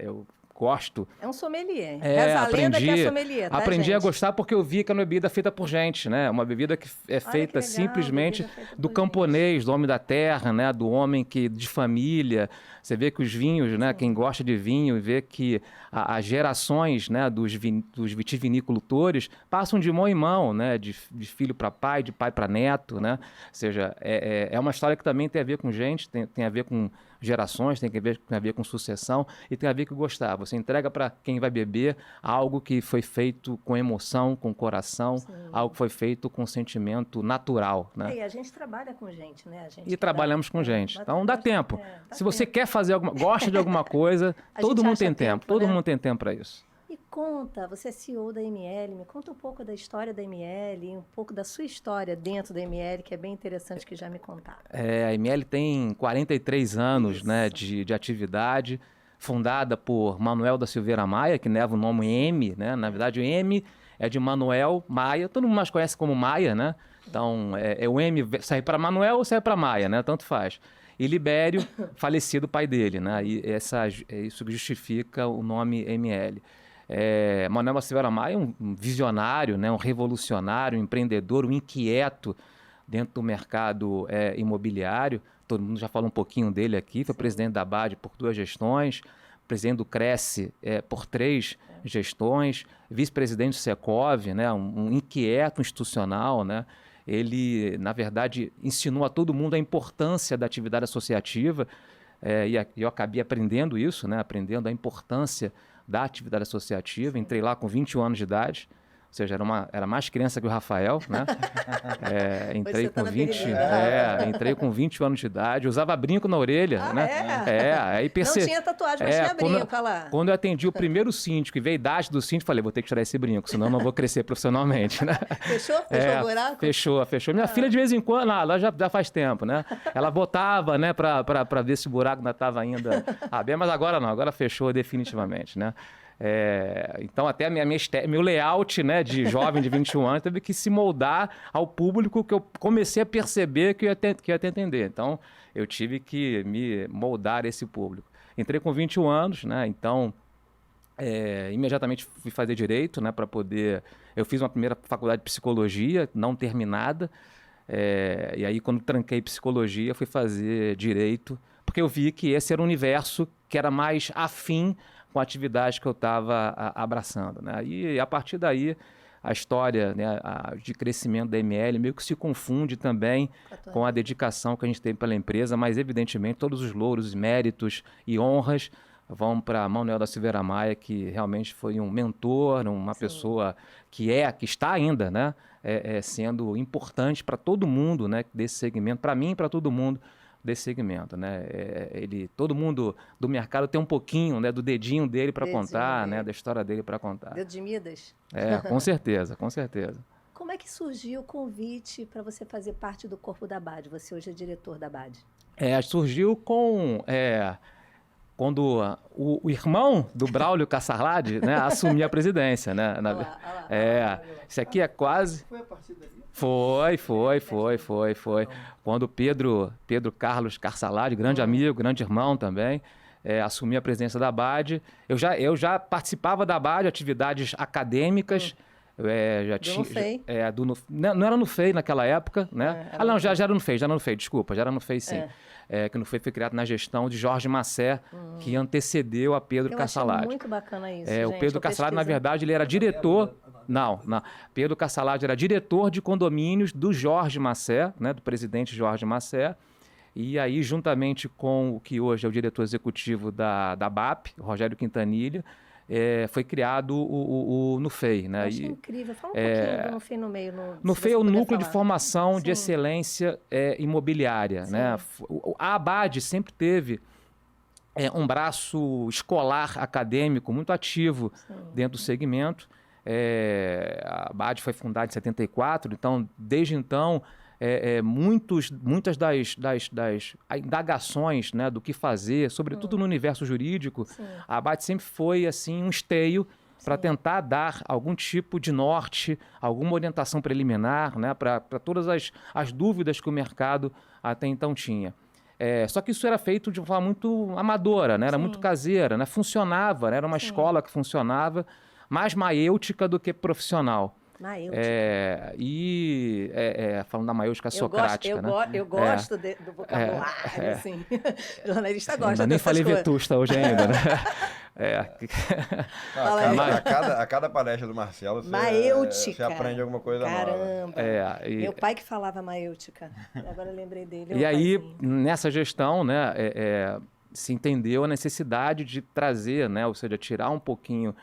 eu gosto. É um sommelier. Reza a lenda que é sommelier, tá, aprendi gente? a gostar porque eu vi que é uma bebida feita por gente, né? Uma bebida que é feita simplesmente do camponês, do homem da terra, né? Do homem de família. Você vê que os vinhos, né? Quem gosta de vinho, vê que as gerações, né? dos vitivinicultores passam de mão em mão, né? De filho para pai, de pai para neto, né? Ou seja, é uma história que também tem a ver com gente, tem a ver com gerações, tem a ver com sucessão e tem a ver com gostar. Você entrega para quem vai beber algo que foi feito com emoção, com coração, algo que foi feito com sentimento natural, né? E a gente trabalha com gente, né? Trabalhamos com gente. Então dá tempo. Se você quer fazer gosta de alguma coisa, todo mundo tem tempo. Todo mundo tem tempo para isso. E conta, você é CEO da ML, me conta um pouco da história da ML, um pouco da sua história dentro da ML, que é bem interessante que já me contaram. A ML tem 43 anos, né, de atividade, fundada por Manuel da Silveira Maia, que leva o nome M, né? Na verdade, o M é de Manuel Maia, todo mundo mais conhece como Maia, né? Então, o M sai para Manuel ou sai para Maia, né? Tanto faz. E Libério, falecido pai dele, né? E isso justifica o nome ML. Manuel da Silveira Maia é um visionário, né? Um revolucionário, um empreendedor, um inquieto dentro do mercado imobiliário. Todo mundo já falou um pouquinho dele aqui. Foi presidente da BAD por 2 gestões, presidente do Cresce por 3 gestões, vice-presidente do Secov, né? Um inquieto institucional, né? Ele, na verdade, ensinou a todo mundo a importância da atividade associativa e eu acabei aprendendo isso, né? Aprendendo a importância da atividade associativa. Entrei lá com 21 anos de idade, ou seja, era mais criança que o Rafael, né? Entrei com 20 anos de idade, usava brinco na orelha, né? Aí não tinha tatuagem, mas tinha brinco, olha lá. Quando eu atendi o primeiro síndico e veio a idade do síndico, falei, vou ter que tirar esse brinco, senão eu não vou crescer profissionalmente, né? Fechou? Fechou o buraco? Fechou. Minha filha, de vez em quando, ela já faz tempo, né? Ela botava, né, pra ver se o buraco ainda estava aberto, mas agora não, agora fechou definitivamente, né? Então até meu layout, né, de jovem de 21 anos teve que se moldar ao público que eu comecei a perceber que eu ia atender. Então eu tive que me moldar a esse público. Entrei com 21 anos, né? Então imediatamente fui fazer direito, né, para poder... Eu fiz uma primeira faculdade de psicologia não terminada, e aí quando tranquei psicologia fui fazer direito, porque eu vi que esse era um universo que era mais afim com a atividade que eu estava abraçando, né? E a partir daí, a história, né, de crescimento da ML meio que se confunde também com a dedicação que a gente tem pela empresa, mas evidentemente todos os louros, méritos e honras vão para Manuel da Silveira Maia, que realmente foi um mentor, uma pessoa que está ainda, né, sendo importante para todo mundo, né, desse segmento, para mim e para todo mundo desse segmento, né? Todo mundo do mercado tem um pouquinho, né, do dedinho dele para contar, né, da história dele para contar. Dedo de Midas? Com certeza, com certeza. Como é que surgiu o convite para você fazer parte do corpo da BAD? Você hoje é diretor da BAD. Surgiu quando o irmão do Braulio Cassaladi, né, assumiu a presidência, né? Olha lá. Isso aqui é quase... Foi a partir daí? Foi. Quando o Pedro Carlos Cassaladi, grande amigo, grande irmão também, assumiu a presidência da BAD. Eu já participava da BAD, atividades acadêmicas. Já tinha, NUFEI? Não era no FEI naquela época, né? Não, já era no FEI, desculpa, já era no FEI sim. Que no FEI foi criado na gestão de Jorge Massé, que antecedeu a Pedro Cassaladi. Achei muito bacana isso, O Pedro Cassaladi, na verdade, ele era diretor... Não. Pedro Cassaladi era diretor de condomínios do Jorge Massé, né, do presidente Jorge Massé. E aí, juntamente com o que hoje é o diretor executivo da BAP, Rogério Quintanilha, foi criado o NUFEI. Né? Eu achei incrível. Fala um pouquinho do NUFEI no meio. NUFEI é o Núcleo de Formação de Sim. Excelência Imobiliária. Né? A ABAD sempre teve um braço escolar acadêmico muito ativo dentro do segmento. A BAD foi fundada em 74, então, desde então, muitas das indagações, né, do que fazer, sobretudo no universo jurídico, a BAD sempre foi assim, um esteio para tentar dar algum tipo de norte, alguma orientação preliminar, né, para todas as dúvidas que o mercado até então tinha. Só que isso era feito de uma forma muito amadora, né, era muito caseira, né, funcionava, né, era uma escola que funcionava, mais maêutica do que profissional. Maêutica. Falando da maêutica socrática, né? Eu gosto do vocabulário, assim. O jornalista gosta Nem dessas falei coisas. Vetusta hoje ainda, né? A cada palestra do Marcelo, maêutica. você aprende alguma coisa nova. Caramba. Meu pai que falava maêutica. Agora eu lembrei dele. E aí, nessa gestão, né, se entendeu a necessidade de trazer, né, ou seja, tirar um pouquinho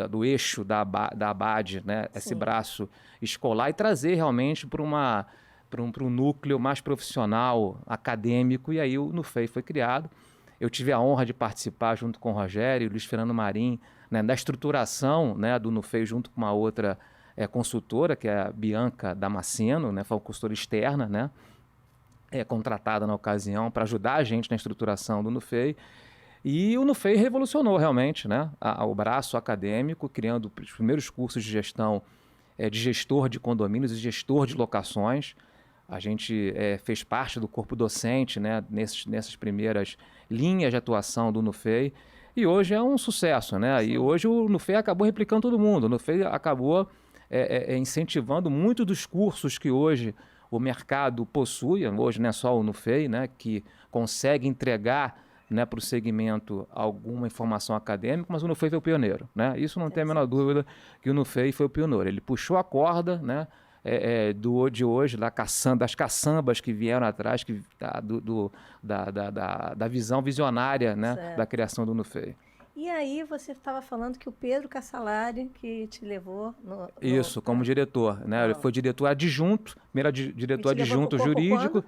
do eixo da ABAD, né, esse braço escolar, e trazer realmente para um núcleo mais profissional, acadêmico, e aí o NUFEI foi criado. Eu tive a honra de participar junto com o Rogério e o Luiz Fernando Marim, né, da estruturação, né, do NUFEI junto com uma outra consultora, que é a Bianca Damasceno, né, foi uma consultora externa, né, contratada na ocasião para ajudar a gente na estruturação do NUFEI. E o NUFEI revolucionou realmente, né, o braço acadêmico, criando os primeiros cursos de gestão de gestor de condomínios e gestor de locações. A gente fez parte do corpo docente, né, nessas primeiras linhas de atuação do NUFEI. E hoje é um sucesso, né? E hoje o NUFEI acabou replicando todo mundo. O NUFEI acabou incentivando muito dos cursos que hoje o mercado possui. Hoje não é só o NUFEI, né, que consegue entregar, né, para o segmento alguma informação acadêmica, mas o NUFEI foi o pioneiro, né? Isso não tem a menor dúvida que o NUFEI foi o pioneiro. Ele puxou a corda, né, de hoje, das caçambas que vieram atrás, da visão visionária, né, da criação do NUFEI. E aí você estava falando que o Pedro Cassaladi que te levou... Isso, como diretor, né? Ele foi diretor adjunto, primeiro diretor adjunto jurídico.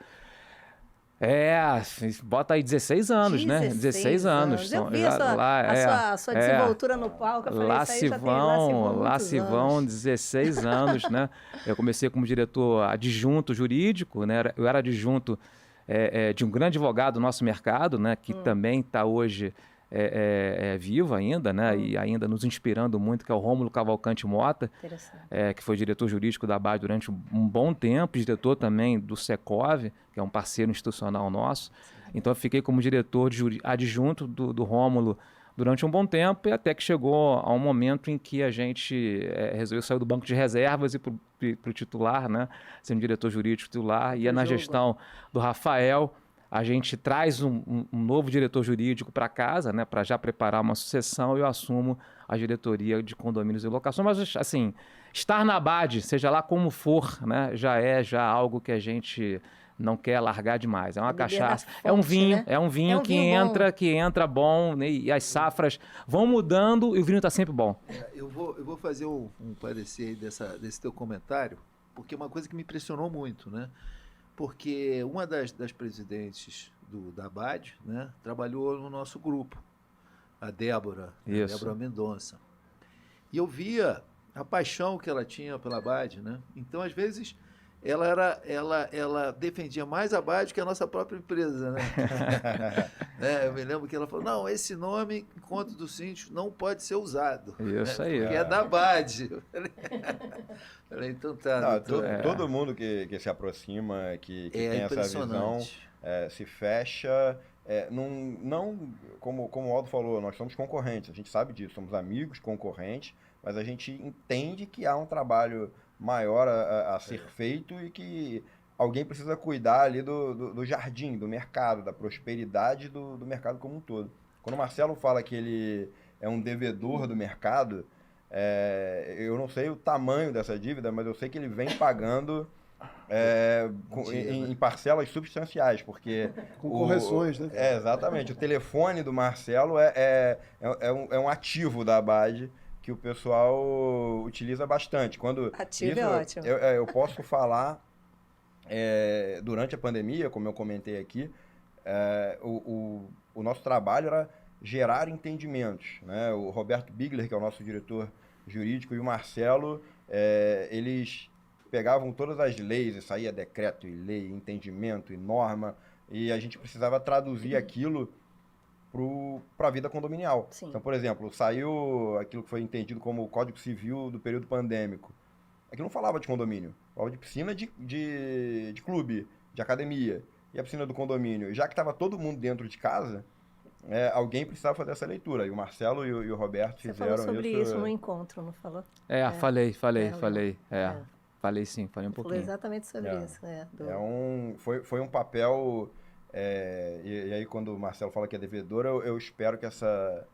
Bota aí 16 anos, né? 16 anos. Eu vi a sua desenvoltura no palco, eu falei, lá se vão 16 anos, né? Eu comecei como diretor adjunto jurídico, né? Eu era adjunto de um grande advogado do nosso mercado, né? Que também está hoje vivo ainda, né? E ainda nos inspirando muito, que é o Rômulo Cavalcante Mota, que foi diretor jurídico da BAD durante um bom tempo, diretor também do Secov, que é um parceiro institucional nosso. Então eu fiquei como diretor adjunto do Rômulo durante um bom tempo, e até que chegou a um momento em que a gente resolveu sair do banco de reservas e para o titular, né? Sendo diretor jurídico titular, e na gestão do Rafael, a gente traz um novo diretor jurídico para casa, né, para já preparar uma sucessão, e eu assumo a diretoria de condomínios e locações. Mas, assim, estar na BAD, seja lá como for, né, já é algo que a gente não quer largar demais. É uma cachaça, é um vinho, né? É um vinho que entra bom, né, e as safras vão mudando e o vinho está sempre bom. Eu vou fazer um parecer aí desse teu comentário, porque é uma coisa que me impressionou muito, né? Porque uma das presidentes da BAD, né, trabalhou no nosso grupo, a Débora Mendonça. E eu via a paixão que ela tinha pela Abade, né? Então, às vezes, ela defendia mais a Abade que a nossa própria empresa, né? Eu me lembro que ela falou, não, esse nome, Encontro dos Síndicos, não pode ser usado. Isso aí. Porque é da Abade. Falei, então tá. Não, todo mundo que se aproxima, que tem essa visão, se fecha. Como o Aldo falou, nós somos concorrentes, a gente sabe disso, somos amigos, concorrentes, mas a gente entende que há um trabalho maior a ser feito e que alguém precisa cuidar ali do jardim, do mercado, da prosperidade do mercado como um todo. Quando o Marcelo fala que ele é um devedor do mercado, eu não sei o tamanho dessa dívida, mas eu sei que ele vem pagando em parcelas substanciais, porque... Com correções, né? Exatamente. O telefone do Marcelo é um ativo da Abade que o pessoal utiliza bastante. Ativo é ótimo. Eu posso falar, durante a pandemia, como eu comentei aqui, o nosso trabalho era gerar entendimentos, né? O Roberto Bigler, que é o nosso diretor jurídico, e o Marcelo, eles pegavam todas as leis, e saía decreto e lei, entendimento e norma, e a gente precisava traduzir aquilo para a vida condominial. Sim. Então, por exemplo, saiu aquilo que foi entendido como o Código Civil do período pandêmico. Aquilo não falava de condomínio, falava de piscina de clube, de academia. E a piscina do condomínio? Já que estava todo mundo dentro de casa, alguém precisava fazer essa leitura. E o Marcelo e o Roberto fizeram isso. Você falou sobre isso no encontro, não falou? Falei. Falei sim, falei um pouquinho. Falou exatamente sobre isso. Foi um papel... e aí quando o Marcelo fala que é devedor, eu espero que essa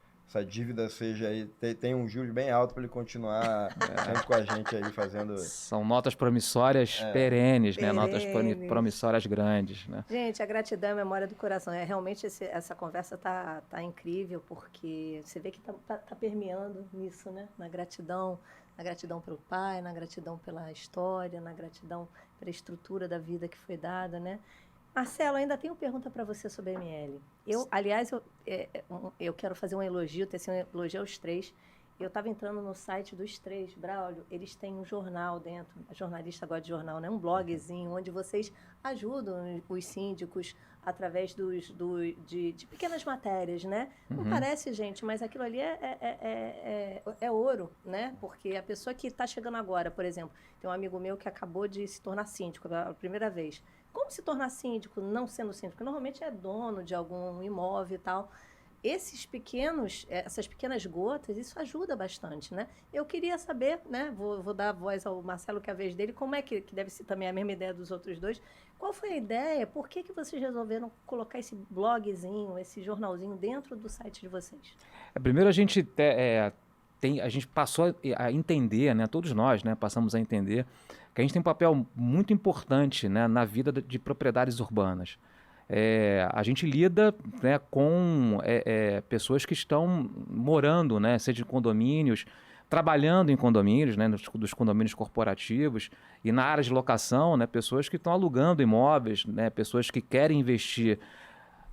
dívida seja aí, tenha um juros bem alto para ele continuar sempre com a gente aí fazendo... São notas promissórias perenes, né? Notas promissórias grandes, né? Gente, a gratidão é a memória do coração. Realmente essa conversa tá incrível, porque você vê que tá permeando nisso, né? Na gratidão pelo pai, na gratidão pela história, na gratidão pela estrutura da vida que foi dada, né? Marcelo, ainda tenho pergunta para você sobre a ML. Aliás, eu quero fazer um elogio, um elogio aos três. Eu estava entrando no site dos três, Braulio, eles têm um jornal dentro, a jornalista gosta de jornal, né? Um blogzinho, onde vocês ajudam os síndicos através de pequenas matérias, né? Não parece, gente, mas aquilo ali é ouro, né? Porque a pessoa que está chegando agora, por exemplo, tem um amigo meu que acabou de se tornar síndico pela primeira vez. Como se tornar síndico não sendo síndico? Porque normalmente é dono de algum imóvel e tal. Essas pequenas gotas, isso ajuda bastante, né? Eu queria saber, né? Vou dar a voz ao Marcelo, que é a vez dele, como é que deve ser também a mesma ideia dos outros dois. Qual foi a ideia? Por que vocês resolveram colocar esse blogzinho, esse jornalzinho dentro do site de vocês? Primeiro a gente a gente passou a entender, né? Todos nós, né? Passamos a entender que a gente tem um papel muito importante, né? Na vida de propriedades urbanas. A gente lida, né, com pessoas que estão morando, né, seja em condomínios, trabalhando em condomínios, né, dos condomínios corporativos, e na área de locação, né, pessoas que estão alugando imóveis, né, pessoas que querem investir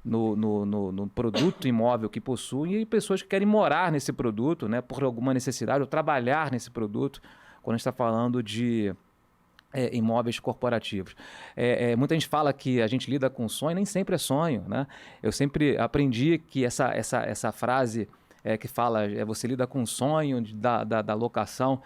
no produto imóvel que possuem, e pessoas que querem morar nesse produto, né, por alguma necessidade, ou trabalhar nesse produto, quando a gente está falando de imóveis corporativos. Muita gente fala que a gente lida com sonho, nem sempre é sonho, né? Eu sempre aprendi que essa frase que fala você lida com o sonho da locação,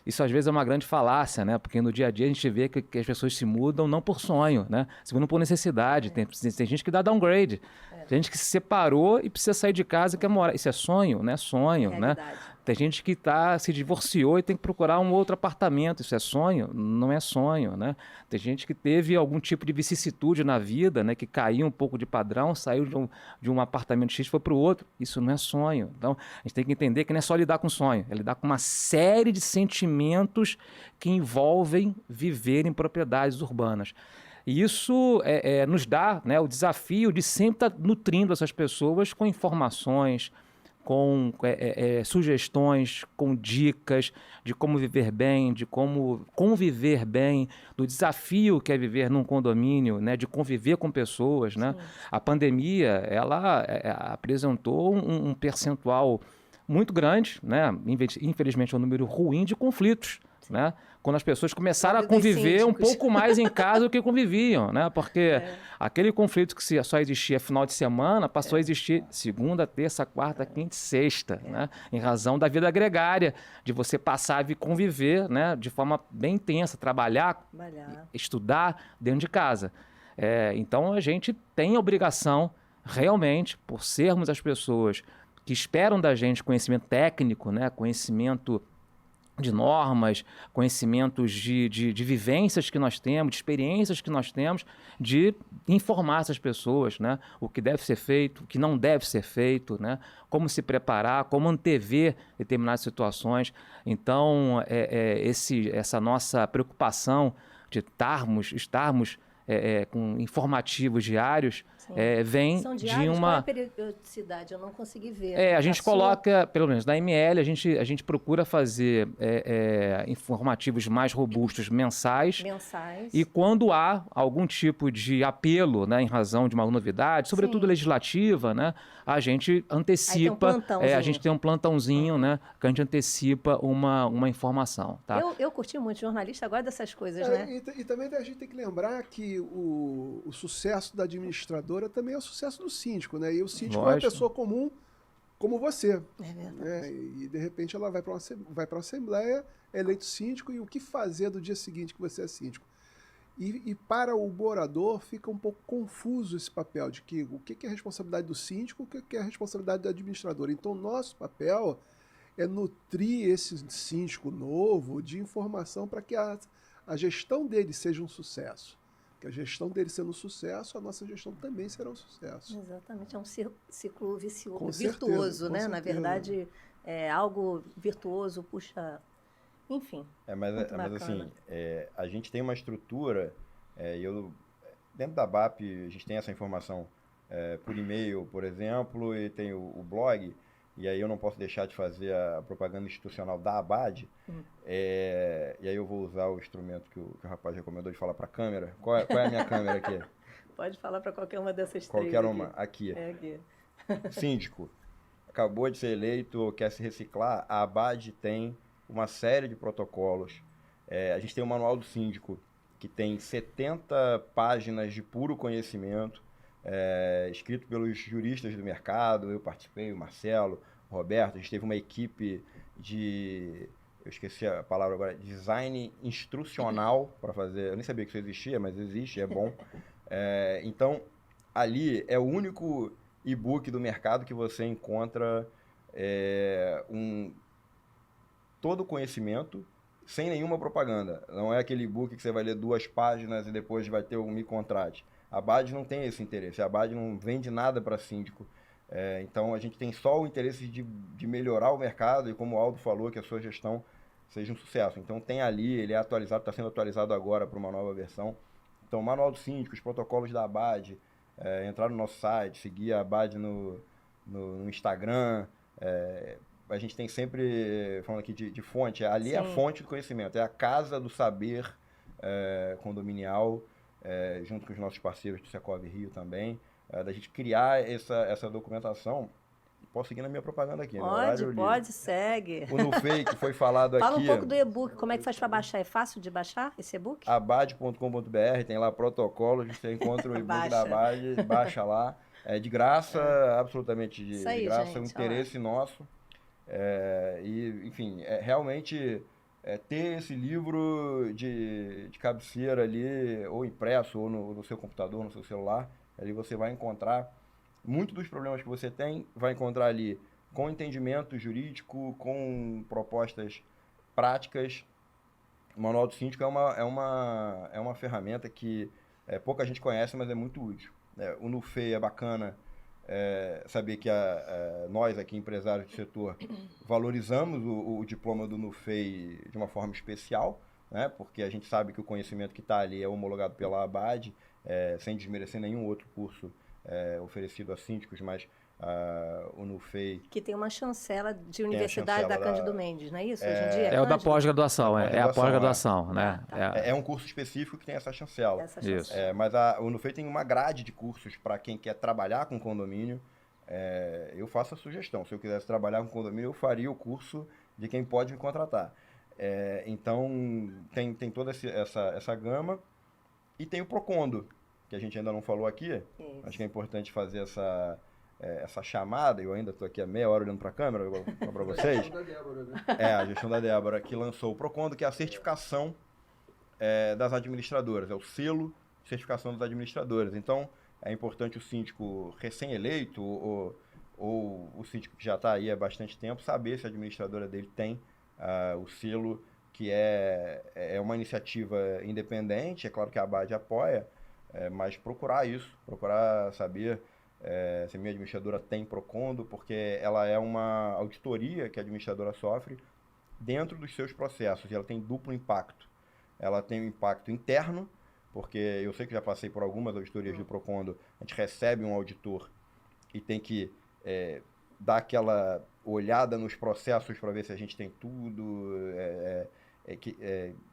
isso às vezes é uma grande falácia, né? Porque no dia a dia a gente vê que as pessoas se mudam não por sonho, né? Se mudam por necessidade. Tem gente que dá downgrade. Tem gente que se separou e precisa sair de casa e quer morar. Isso é sonho? Não é sonho, né? Tem gente que se divorciou e tem que procurar um outro apartamento. Isso é sonho? Não é sonho, né? Tem gente que teve algum tipo de vicissitude na vida, né? Que caiu um pouco de padrão, saiu de um apartamento X e foi para o outro. Isso não é sonho. Então, a gente tem que entender que não é só lidar com sonho. É lidar com uma série de sentimentos que envolvem viver em propriedades urbanas. E isso nos dá, né, o desafio de sempre estar nutrindo essas pessoas com informações, com sugestões, com dicas de como viver bem, de como conviver bem, do desafio que é viver num condomínio, né, de conviver com pessoas, né? A pandemia, ela apresentou um percentual muito grande, né? Infelizmente é um número ruim de conflitos, né? Quando as pessoas começaram a Sabe dos conviver um síndicos. pouco mais em casa do que conviviam, né? Porque aquele conflito que só existia final de semana passou a existir segunda, terça, quarta, quinta e sexta, né? Em razão da vida gregária, de você passar e conviver, né? De forma bem intensa, trabalhar, estudar dentro de casa. Então a gente tem a obrigação, realmente, por sermos as pessoas que esperam da gente conhecimento técnico, né? Conhecimento de normas, conhecimentos de vivências que nós temos, de experiências que nós temos, de informar essas pessoas, né? O que deve ser feito, o que não deve ser feito, né? Como se preparar, como antever determinadas situações. Então, essa nossa preocupação de estarmos com informativos diários, vem São de diários? uma... Qual é a periodicidade? Eu não consegui ver. A gente coloca, pelo menos na ML, a gente procura fazer informativos mais robustos mensais. E quando há algum tipo de apelo, né, em razão de uma novidade, sobretudo legislativa, né, a gente antecipa, a gente tem um plantãozinho, né, que a gente antecipa uma informação. Tá? Eu curti muito, jornalista agora dessas coisas, né? E também a gente tem que lembrar que o sucesso da administradora também é o sucesso do síndico, né? E o síndico é uma pessoa comum como você. É verdade. E de repente ela vai para uma assembleia, é eleito síndico, e o que fazer do dia seguinte que você é síndico? E para o morador fica um pouco confuso esse papel de que o que é responsabilidade do síndico, o que é responsabilidade do administrador. Então, nosso papel é nutrir esse síndico novo de informação para que a gestão dele seja um sucesso. Que a gestão dele sendo um sucesso, a nossa gestão também será um sucesso. Exatamente, é um ciclo vicioso, Com virtuoso, certeza, né? com Na certeza. verdade, algo virtuoso puxa... Enfim, mas assim, a gente tem uma estrutura, dentro da BAP, a gente tem essa informação por e-mail, por exemplo, e tem o blog, e aí eu não posso deixar de fazer a propaganda institucional da ABAD, e aí eu vou usar o instrumento que o rapaz recomendou de falar para a câmera. Qual é a minha câmera aqui? pode falar para qualquer uma dessas Qualquer três. uma. Aqui. Aqui. Síndico, acabou de ser eleito, quer se reciclar, a ABAD tem uma série de protocolos. A gente tem o Manual do Síndico, que tem 70 páginas de puro conhecimento, escrito pelos juristas do mercado. Eu participei, o Marcelo, o Roberto. A gente teve uma equipe eu esqueci a palavra agora, design instrucional para fazer. Eu nem sabia que isso existia, mas existe, é bom. Então, ali é o único e-book do mercado que você encontra todo o conhecimento sem nenhuma propaganda. Não é aquele e-book que você vai ler 2 páginas e depois vai ter um me contrate. A ABAD não tem esse interesse. A ABAD não vende nada para síndico. Então, a gente tem só o interesse de melhorar o mercado e, como o Aldo falou, que a sua gestão seja um sucesso. Então, tem ali, ele é atualizado, está sendo atualizado agora para uma nova versão. Então, o Manual do Síndico, os protocolos da ABAD, entrar no nosso site, seguir a ABAD no Instagram. A gente tem sempre, falando aqui de fonte, ali é a fonte do conhecimento, é a casa do saber condominial, junto com os nossos parceiros do Secov Rio também, da gente criar essa documentação. Posso seguir na minha propaganda aqui, Pode, segue. O NuFei, que foi falado Fala aqui. um pouco do e-book, como é que faz para baixar? É fácil de baixar esse e-book? abad.com.br, tem lá protocolos, você encontra o e-book da ABAD, baixa lá. É de graça, absolutamente de graça, gente, é um interesse nosso. Enfim, realmente ter esse livro de cabeceira ali, ou impresso, ou no seu computador, no seu celular, ali você vai encontrar muito dos problemas que você tem, vai encontrar ali com entendimento jurídico, com propostas práticas. O Manual do Síndico é uma ferramenta que pouca gente conhece, mas é muito útil. O NuFei é bacana, saber que nós aqui, empresários do setor, valorizamos o diploma do NuFei de uma forma especial, né? Porque a gente sabe que o conhecimento que está ali é homologado pela ABAD, sem desmerecer nenhum outro curso oferecido a síndicos, mas o NuFei... Que tem uma chancela de universidade da Cândido Mendes, não é isso? Hoje em dia é o da pós-graduação, é a pós-graduação, né? É um curso específico que tem essa chancela. Isso. Mas o NuFei tem uma grade de cursos para quem quer trabalhar com condomínio. eu faço a sugestão. Se eu quisesse trabalhar com condomínio, eu faria o curso de quem pode me contratar. Então, tem toda essa gama. E tem o Procondo, que a gente ainda não falou aqui. Isso. Acho que é importante fazer essa chamada. Eu ainda estou aqui há meia hora olhando para a câmera, para vocês. A gestão da Débora, né? A gestão da Débora, que lançou o Procondo, que é a certificação das administradoras. É o selo de certificação das administradoras. Então, é importante o síndico recém-eleito ou o síndico que já está aí há bastante tempo saber se a administradora dele tem o selo, que é uma iniciativa independente. É claro que a ABAD apoia, mas procurar saber se a minha administradora tem Procondo, porque ela é uma auditoria que a administradora sofre dentro dos seus processos, e ela tem duplo impacto. Ela tem um impacto interno, porque eu sei que já passei por algumas auditorias do Procondo, a gente recebe um auditor e tem que dar aquela olhada nos processos para ver se a gente tem tudo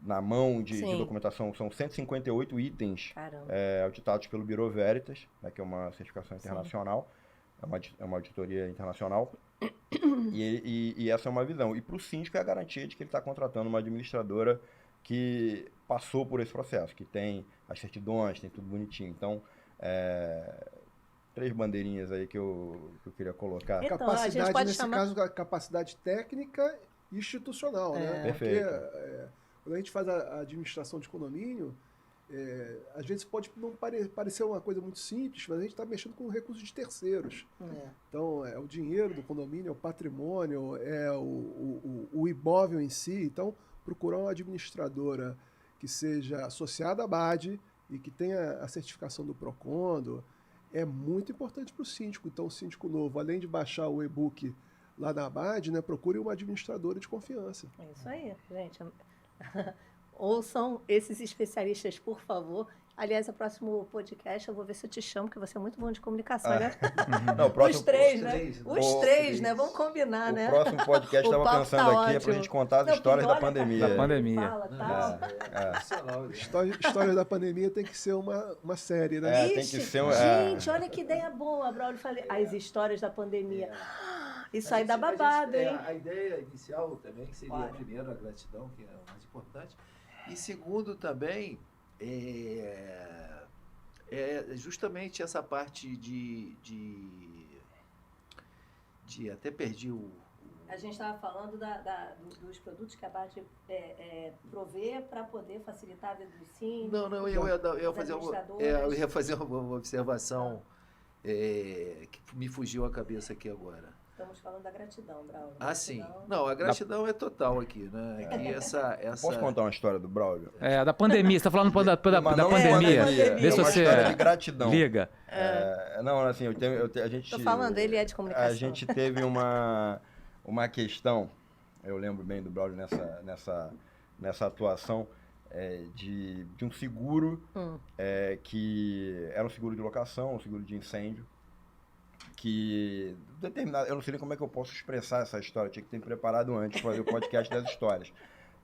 na mão de documentação. São 158 itens auditados pelo Bureau Veritas, né, que é uma certificação internacional, é uma auditoria internacional, e essa é uma visão. E para o síndico é a garantia de que ele está contratando uma administradora que passou por esse processo, que tem as certidões, tem tudo bonitinho. Então, 3 bandeirinhas aí que eu queria colocar. Então, Capacidade, a gente pode nesse caso, a capacidade técnica e institucional, né? Perfeito. Porque quando a gente faz a administração de condomínio, às vezes pode não parecer uma coisa muito simples, mas a gente está mexendo com recursos de terceiros. Então, é o dinheiro do condomínio, é o patrimônio, é o imóvel em si. Então, procurar uma administradora que seja associada à BAD e que tenha a certificação do Procondo é muito importante para o síndico. Então, o síndico novo, além de baixar o e-book lá da BAD, né, procure uma administradora de confiança. É isso aí, gente. Ouçam esses especialistas, por favor. Aliás, o próximo podcast eu vou ver se eu te chamo, porque você é muito bom de comunicação, né? Não, Os três, né? Vamos combinar, né? O próximo podcast O estava papo pensando tá aqui ótimo. pra gente contar as histórias da pandemia. Da pandemia. Fala, tal. Histórias da pandemia tem que ser uma série, né? Tem que ser Gente, olha que ideia boa, Braulio. Falei, as histórias da pandemia. Isso aí dá babado, hein? A ideia inicial também, que seria, primeiro, a gratidão, que é o mais importante. E segundo, também, justamente essa parte de até perdi o... A gente estava falando dos produtos que a BAD provê para poder facilitar a vida do síndico. Não, eu ia fazer uma observação que me fugiu a cabeça aqui agora. Estamos falando da gratidão, Braulio. Sim. Não, a gratidão é total aqui, né? Posso contar uma história do Braulio? Da pandemia, você está falando da pandemia. Vê se uma você história de gratidão. liga. Não, assim, a gente... Estou falando, ele é de comunicação. A gente teve uma questão, eu lembro bem do Braulio nessa atuação, de um seguro, que era um seguro de locação, um seguro de incêndio, que determinado, eu não sei nem como é que eu posso expressar essa história, eu tinha que ter preparado antes para fazer o podcast das histórias,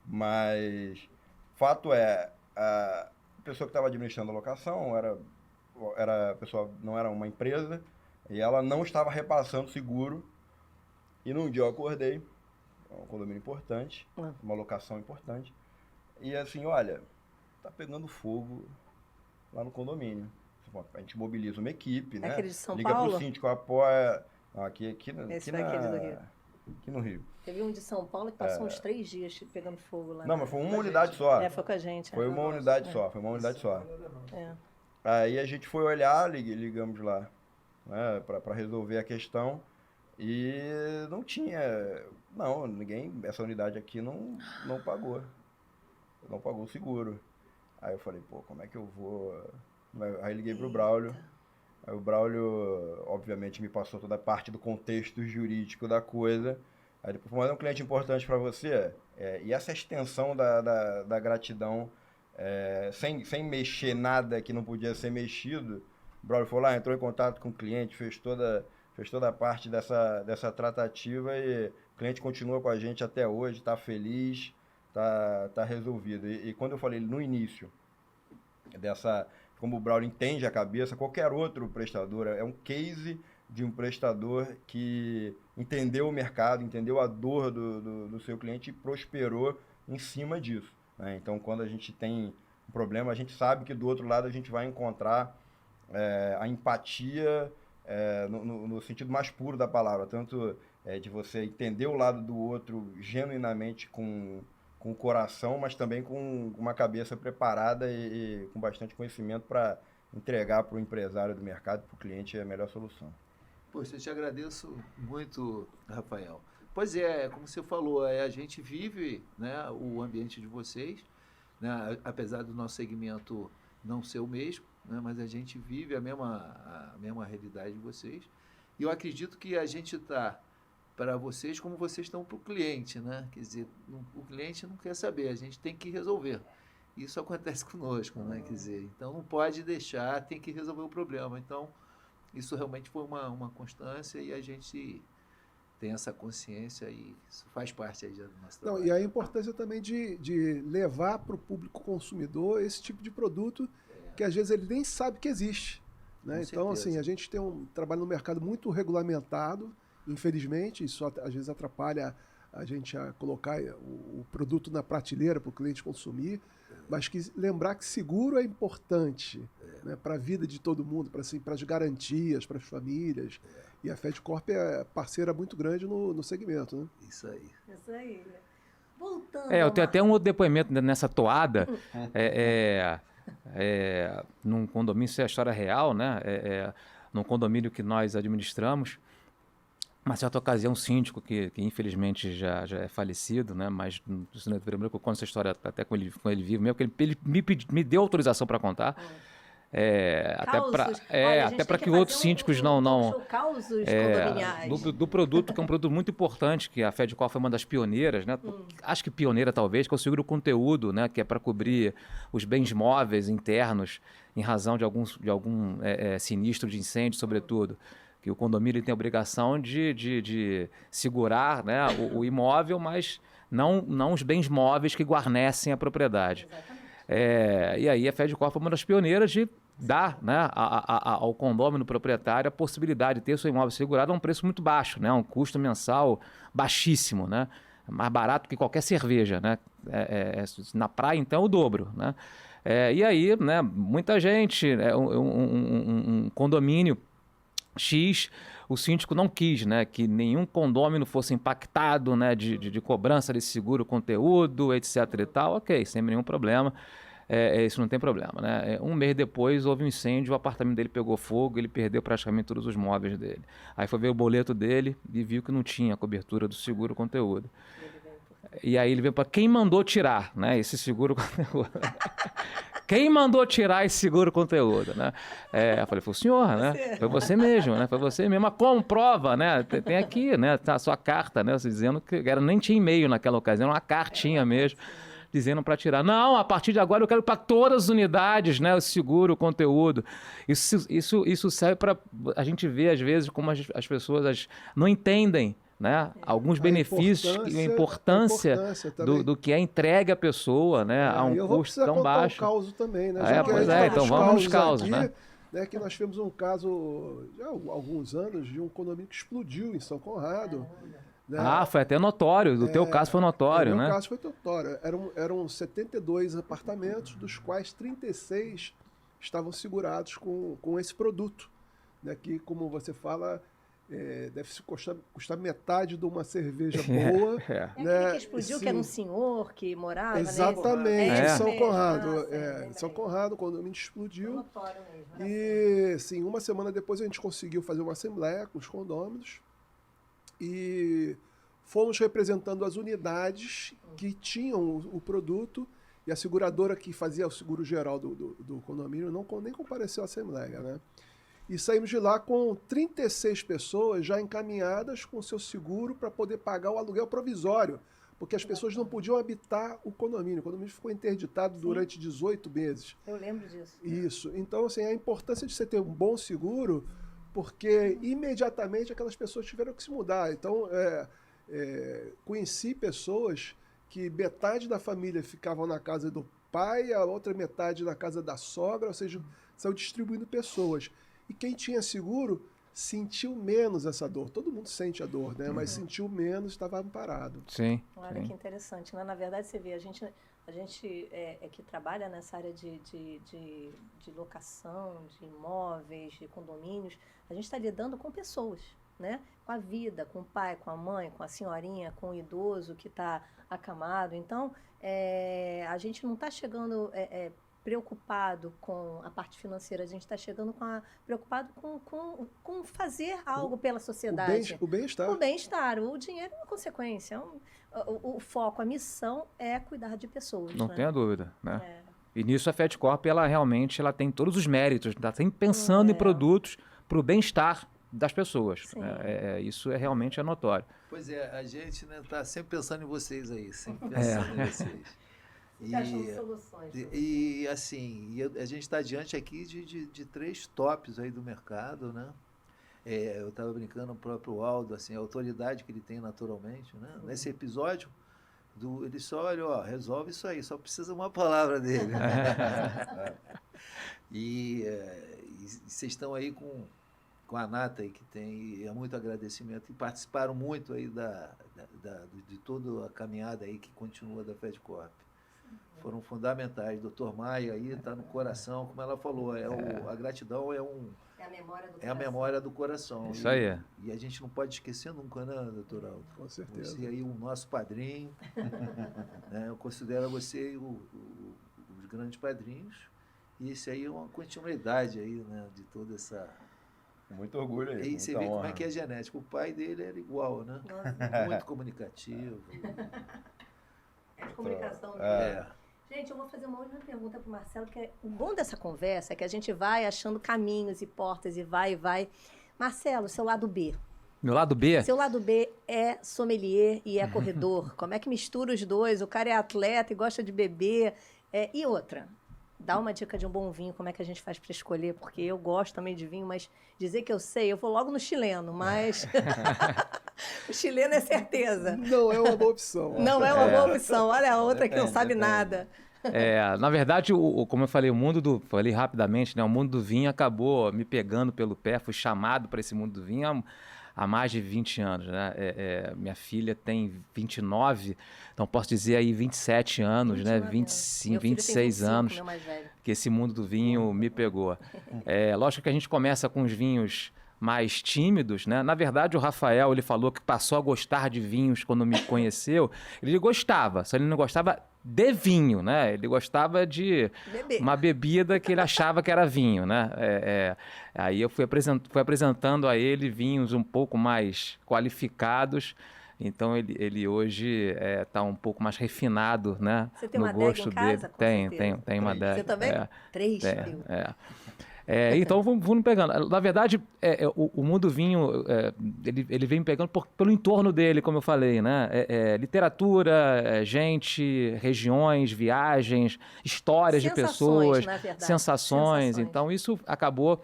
mas fato a pessoa que estava administrando a locação a pessoa, não era uma empresa, e ela não estava repassando seguro, e num dia eu acordei, um condomínio importante, uma locação importante, e assim, olha, tá pegando fogo lá no condomínio. A gente mobiliza uma equipe, né? Aquele de São Liga Paulo? Pro síndico, apoia. Aqui no Rio. Teve um de São Paulo que passou uns 3 dias pegando fogo lá. Não, mas foi uma unidade só. Foi com a gente. Foi uma unidade só, Aí a gente foi olhar, ligamos lá, né, para resolver a questão, e não tinha. Não, essa unidade aqui não pagou. Não pagou o seguro. Aí eu falei, como é que eu vou... Aí liguei pro Braulio. Aí o Braulio, obviamente, me passou toda a parte do contexto jurídico da coisa. Aí depois, mas é um cliente importante para você. E essa extensão da gratidão, sem mexer nada que não podia ser mexido, o Braulio foi lá, entrou em contato com o cliente, fez toda a parte dessa tratativa, e o cliente continua com a gente até hoje, está feliz, tá resolvido. E quando eu falei no início como o Braulio entende a cabeça, qualquer outro prestador, é um case de um prestador que entendeu o mercado, entendeu a dor do seu cliente e prosperou em cima disso, né? Então, quando a gente tem um problema, a gente sabe que do outro lado a gente vai encontrar a empatia no sentido mais puro da palavra, tanto de você entender o lado do outro genuinamente com o coração, mas também com uma cabeça preparada e com bastante conhecimento para entregar para o empresário do mercado, para o cliente, a melhor solução. Poxa, eu te agradeço muito, Rafael. Pois é, como você falou, a gente vive, né, o ambiente de vocês, né, apesar do nosso segmento não ser o mesmo, né, mas a gente vive a mesma realidade de vocês. E eu acredito que a gente está para vocês como vocês estão para o cliente, né? Quer dizer, o cliente não quer saber, a gente tem que resolver. Isso acontece conosco, né? Quer dizer, então não pode deixar, tem que resolver o problema. Então, isso realmente foi uma constância e a gente tem essa consciência e isso faz parte aí do nosso trabalho. E a importância também de levar para o público consumidor esse tipo de produto que às vezes ele nem sabe que existe, né? Então, assim, a gente tem um trabalho no mercado muito regulamentado, infelizmente, isso às vezes atrapalha a gente a colocar o produto na prateleira para o cliente consumir, mas lembrar que seguro é importante, né, para a vida de todo mundo, para as garantias, para as famílias. E a FedCorp é parceira muito grande no segmento, né? Isso aí. Isso aí. Voltando. Eu tenho até um outro depoimento nessa toada. Num condomínio, isso é a história real, né? Num condomínio que nós administramos. Uma certa ocasião, um síndico que infelizmente já é falecido, né? Mas eu conto essa história até com ele vivo mesmo, porque ele me deu autorização para contar. Até para que outros síndicos não Causos condominiais. do produto, que é um produto muito importante, que a FedCorp foi uma das pioneiras, né? Acho que pioneira talvez, que é o seguro conteúdo, né? Que é para cobrir os bens móveis internos em razão de algum sinistro de incêndio, sobretudo. Que o condomínio tem a obrigação de segurar, né, o imóvel, mas não os bens móveis que guarnecem a propriedade. E aí a FedCorp foi uma das pioneiras de dar, né, ao condômino proprietário a possibilidade de ter seu imóvel segurado a um preço muito baixo, né, um custo mensal baixíssimo, né, mais barato que qualquer cerveja, né, na praia então o dobro, né. E aí, né, muita gente, um condomínio X, o síndico não quis, né, que nenhum condômino fosse impactado, né, de cobrança desse seguro conteúdo, etc e tal. Ok, sem nenhum problema, isso não tem problema, né. Um mês depois houve um incêndio, o apartamento dele pegou fogo, ele perdeu praticamente todos os móveis dele. Aí foi ver o boleto dele e viu que não tinha cobertura do seguro conteúdo. E aí ele veio para quem mandou tirar, né, esse seguro conteúdo. Quem mandou tirar esse seguro conteúdo, né? Eu falei, foi o senhor, né? Foi você mesmo, né? Foi você mesmo. Mas como prova, né? Tem aqui, né? Tá a sua carta, né? Você dizendo que nem tinha e-mail naquela ocasião, uma cartinha mesmo, dizendo para tirar. Não, a partir de agora eu quero para todas as unidades, né? O seguro, o conteúdo. Isso serve para a gente ver, às vezes, como as pessoas não entendem, né, alguns benefícios e a importância do que é entregue à pessoa, né, a um custo tão baixo. Eu vou precisar contar um caso também, né? Então vamos nos causos, né? Que nós tivemos um caso já há alguns anos de um condomínio que explodiu em São Conrado. Né? Foi até notório. O teu caso foi notório, né? O meu caso foi notório. Eram 72 apartamentos, dos quais 36 estavam segurados com esse produto, né? Que, como você fala, deve se custar metade de uma cerveja boa. Aquele que explodiu, que era um senhor que morava exatamente, em São Conrado. Em São Conrado, quando o condomínio explodiu. Mesmo, e, sim, uma semana depois a gente conseguiu fazer uma assembleia com os condôminos e fomos representando as unidades que tinham o produto, e a seguradora que fazia o seguro geral do condomínio nem compareceu à assembleia, né? E saímos de lá com 36 pessoas já encaminhadas com seu seguro para poder pagar o aluguel provisório, porque as pessoas não podiam habitar o condomínio. O condomínio ficou interditado durante 18 meses. Eu lembro disso. Isso. Então, assim, a importância de você ter um bom seguro, porque imediatamente aquelas pessoas tiveram que se mudar. Então, conheci pessoas que metade da família ficavam na casa do pai, a outra metade na casa da sogra, ou seja, saiu distribuindo pessoas. E quem tinha seguro sentiu menos essa dor. Todo mundo sente a dor, né? Mas sentiu menos, estava amparado. Sim. Olha que interessante, né? Na verdade, você vê, a gente que trabalha nessa área de locação, de imóveis, de condomínios, a gente está lidando com pessoas, né? Com a vida, com o pai, com a mãe, com a senhorinha, com o idoso que está acamado. Então, a gente não está chegando preocupado com a parte financeira, a gente está chegando preocupado com fazer algo pela sociedade. O bem-estar. O bem-estar, o dinheiro é uma consequência. O foco, a missão é cuidar de pessoas. Não né? tenha dúvida, né? E nisso a FedCorp, ela realmente tem todos os méritos, está sempre pensando em produtos para o bem-estar das pessoas. Isso realmente notório. Pois é, a gente está sempre pensando em vocês aí, sempre pensando em vocês. Achando soluções. A gente está diante aqui de 3 tops aí do mercado, né? Eu estava brincando, o próprio Aldo, assim, a autoridade que ele tem naturalmente, né? Nesse episódio, ele só olha, resolve isso aí, só precisa uma palavra dele. E vocês estão aí com a Nata aí, que tem muito agradecimento, e participaram muito aí de toda a caminhada aí que continua da FedCorp. Foram fundamentais. Dr. Maia aí está no coração, como ela falou, a gratidão é a memória do coração. Isso aí. E a gente não pode esquecer nunca, né, doutor Aldo? Com certeza. Você aí, o nosso padrinho, né, eu considero você os grandes padrinhos, e esse aí é uma continuidade aí, né, de toda essa... Muito orgulho aí. E você vê como é que é genético. O pai dele era igual, né? Muito comunicativo. Comunicação. Gente, eu vou fazer uma última pergunta para o Marcelo, porque o bom dessa conversa é que a gente vai achando caminhos e portas e vai. Marcelo, seu lado B. Meu lado B? Seu lado B é sommelier e é corredor. Como é que mistura os dois? O cara é atleta e gosta de beber. E outra, dá uma dica de um bom vinho, como é que a gente faz para escolher? Porque eu gosto também de vinho, mas dizer que eu sei, eu vou logo no chileno, mas... O chileno é certeza. Não é uma boa opção. Não é uma boa opção. Olha a outra que não sabe nada. Na verdade, como eu falei, falei rapidamente, né? O mundo do vinho acabou me pegando pelo pé, fui chamado para esse mundo do vinho há mais de 20 anos, né? Minha filha tem 29, então posso dizer aí 27 anos, né? 25, 26 anos, meu mais velho. Que esse mundo do vinho me pegou. Lógico que a gente começa com os vinhos mais tímidos, né? Na verdade, o Rafael, ele falou que passou a gostar de vinhos quando me conheceu. Ele gostava, só ele não gostava de vinho, né? Ele gostava de uma bebida que ele achava que era vinho, né? Aí eu fui apresentando a ele vinhos um pouco mais qualificados. Então ele hoje está um pouco mais refinado, né? Você tem no uma gosto adega em casa? dele. Tem uma adega. Você também? 3, filho. Então vamos pegando. Na verdade, o mundo vinho, ele vem pegando pelo entorno dele, como eu falei, né? Literatura, gente, regiões, viagens, histórias de pessoas, na verdade. sensações. Então isso acabou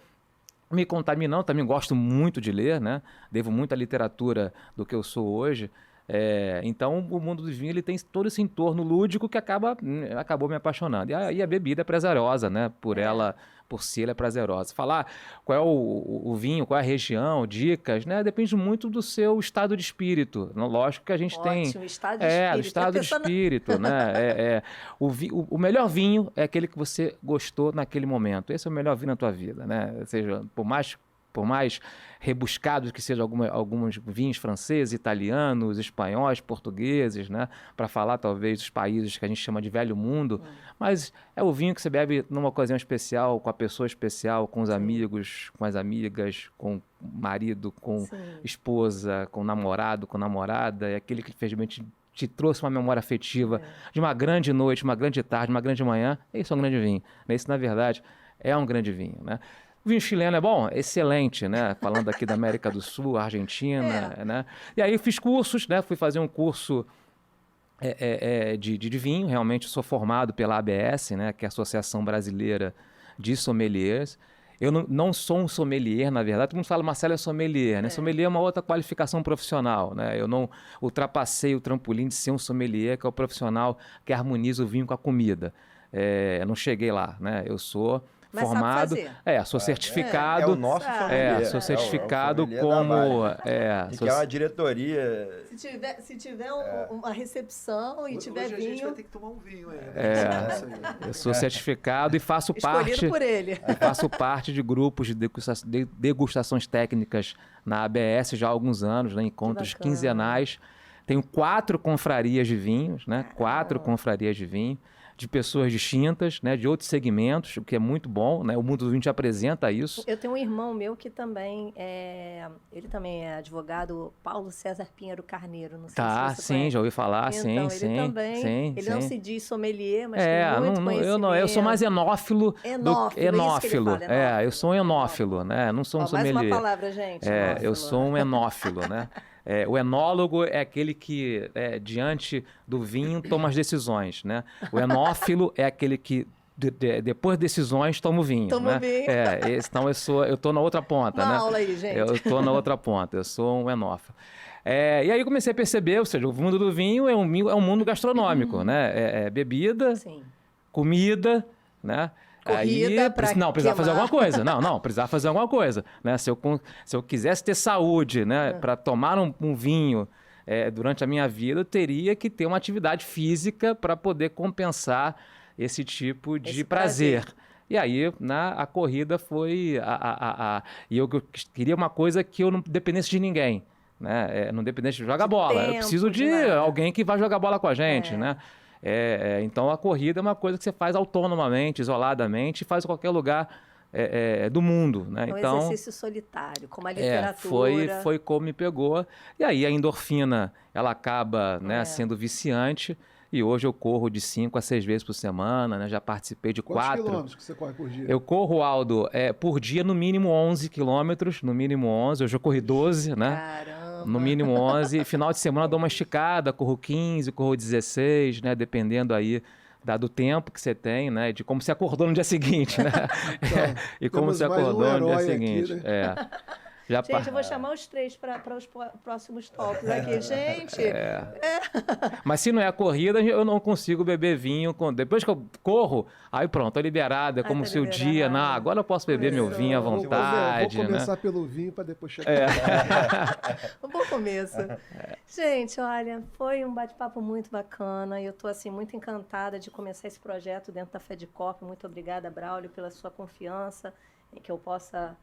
me contaminando. Também gosto muito de ler, né? Devo muita literatura do que eu sou hoje. Então o mundo do vinho ele tem todo esse entorno lúdico que acabou me apaixonando. E aí a bebida é prazerosa, né? Por si ela é prazerosa. Falar qual é o vinho, qual é a região, dicas, né? Depende muito do seu estado de espírito. Lógico que a gente tem... Estado de espírito. Estado de espírito, né? O melhor vinho é aquele que você gostou naquele momento. Esse é o melhor vinho na tua vida, né? Ou seja, por mais rebuscados que sejam alguns vinhos franceses, italianos, espanhóis, portugueses, né? Para falar talvez dos países que a gente chama de velho mundo, mas é o vinho que você bebe numa ocasião especial, com a pessoa especial, com os amigos, com as amigas, com o marido, com esposa, com o namorado, com a namorada, é aquele que infelizmente te trouxe uma memória afetiva de uma grande noite, uma grande tarde, uma grande manhã. Esse é um grande vinho. Esse, na verdade, é um grande vinho, né? O vinho chileno é bom? Excelente, né? Falando aqui da América do Sul, Argentina, né? E aí eu fiz cursos, né? Fui fazer um curso de vinho. Realmente sou formado pela ABS, né? Que é a Associação Brasileira de Sommeliers. Eu não sou um sommelier, na verdade. Todo mundo fala, Marcelo é sommelier, né? Sommelier é uma outra qualificação profissional, né? Eu não ultrapassei o trampolim de ser um sommelier, que é o profissional que harmoniza o vinho com a comida. Eu não cheguei lá, né? Eu sou Mas formado. sabe fazer. Sou É certificado. o nosso Sabe. sommelier. Sou certificado o sommelier como. da Vale. Que é uma diretoria. Se tiver uma recepção e tiver Hoje a gente vai vinho, ter que tomar um vinho ainda. Isso aí. Eu sou certificado e faço parte. escolhido por ele. Faço parte de grupos de degustações técnicas na ABS já há alguns anos, né? Encontros bacana. quinzenais. Tenho 4 confrarias de vinhos, né? 4 confrarias de vinho, de pessoas distintas, né? De outros segmentos, o que é muito bom, né? O mundo do vinho te apresenta isso. Eu tenho um irmão meu que também ele também é advogado, Paulo César Pinheiro Carneiro, não sei Tá, se você sim, conhece. já ouvi falar, Então, sim, ele sim. também, sim, ele não sim. se diz sommelier, mas tem muito conhecimento. Eu sou mais enófilo. Enófilo, isso que ele enófilo. fala, enófilo. Eu sou um enófilo, né? Não sou um Ó, mais sommelier. uma palavra, gente. Eu enófilo. sou um enófilo, né? O enólogo é aquele que, diante do vinho, toma as decisões, né? O enófilo é aquele que, depois de decisões, toma o vinho. Toma né? o vinho. Então, eu tô na outra ponta, Uma né? aula aí, gente. Eu tô na outra ponta, eu sou um enófilo. E aí eu comecei a perceber, ou seja, o mundo do vinho é um mundo gastronômico, né? Bebida, Sim. comida, né? Corrida pra precisava fazer queimar. alguma coisa. Não, precisava fazer alguma coisa. Né? Se eu quisesse ter saúde, né, para tomar um vinho durante a minha vida, eu teria que ter uma atividade física para poder compensar esse tipo de Esse prazer. prazer. E aí, a corrida foi... E eu queria uma coisa que eu não dependesse de ninguém. Né? Não dependesse de jogar bola. Eu tempo, preciso de de nada. alguém que vai jogar bola com a gente, né? Então a corrida é uma coisa que você faz autonomamente, isoladamente, e faz em qualquer lugar do mundo, né? É um Então exercício solitário, como a literatura. foi como me pegou. E aí a endorfina ela acaba, né, sendo viciante. E hoje eu corro de 5 a 6 vezes por semana, né? Já participei de Quantos 4. quilômetros que você corre por dia? Eu corro, Aldo, por dia no mínimo 11 quilômetros, no mínimo 11. Hoje eu corri 12, né? Caramba. No mínimo 11. Final de semana eu dou uma esticada, corro 15, corro 16, né? Dependendo aí do tempo que você tem, né? De como você acordou no dia seguinte, né? Então, E como temos você mais um acordou no dia herói aqui, seguinte. né? Gente, eu vou chamar os 3 para os próximos tópicos aqui. Gente, Mas se não é a corrida, eu não consigo beber vinho. Depois que eu corro, aí pronto, tô liberado. É como tá se o dia... liberado. Não, agora eu posso beber meu vinho à Vou vontade, né? começar pelo vinho para depois chegar. um bom começo. Gente, olha, foi um bate-papo muito bacana. Eu estou assim, muito encantada de começar esse projeto dentro da FedCorp. Muito obrigada, Braulio, pela sua confiança em que eu possa...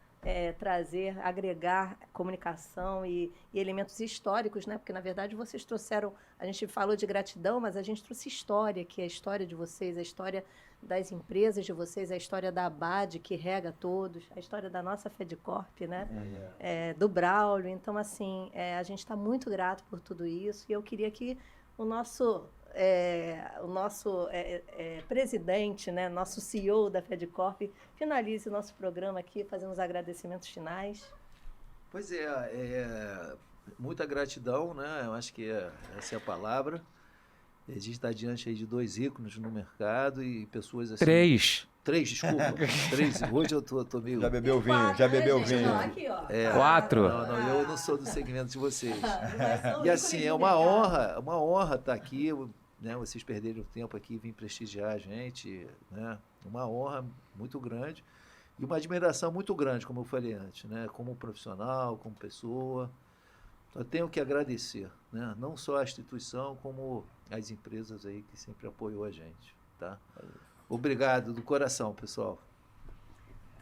trazer, agregar comunicação e elementos históricos, né? Porque, na verdade, vocês trouxeram... A gente falou de gratidão, mas a gente trouxe história, que é a história de vocês, a história das empresas de vocês, a história da ABAD, que rega todos, a história da nossa FedCorp, né? Do Braulio. Então, assim, a gente está muito grato por tudo isso e eu queria que o nosso presidente, né, nosso CEO da FedCorp, finalize o nosso programa aqui, fazendo os agradecimentos finais. Pois muita gratidão, né? Eu acho que essa é a palavra. A gente está diante aí de 2 ícones no mercado e pessoas assim... 3. 3, desculpa. 3. Hoje eu tô meio... Já bebeu vinho, 4, já né, bebeu gente? vinho. Não, aqui, ó. 4. Não, eu não sou do segmento de vocês. Não, E assim, é uma honra estar aqui, né? Vocês perderam o tempo aqui, vim prestigiar a gente, né? Uma honra muito grande e uma admiração muito grande, como eu falei antes, né? Como profissional, como pessoa. Eu tenho que agradecer, né? Não só a instituição, como as empresas aí que sempre apoiou a gente, tá? Obrigado do coração, pessoal.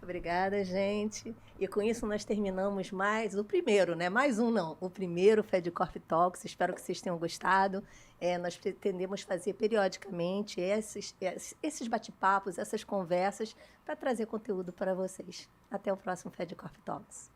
Obrigada, gente. E com isso nós terminamos o primeiro, né? Mais um não, o primeiro FedCorp Talks. Espero que vocês tenham gostado. Nós pretendemos fazer periodicamente esses bate-papos, essas conversas, para trazer conteúdo para vocês. Até o próximo FedCorp Talks.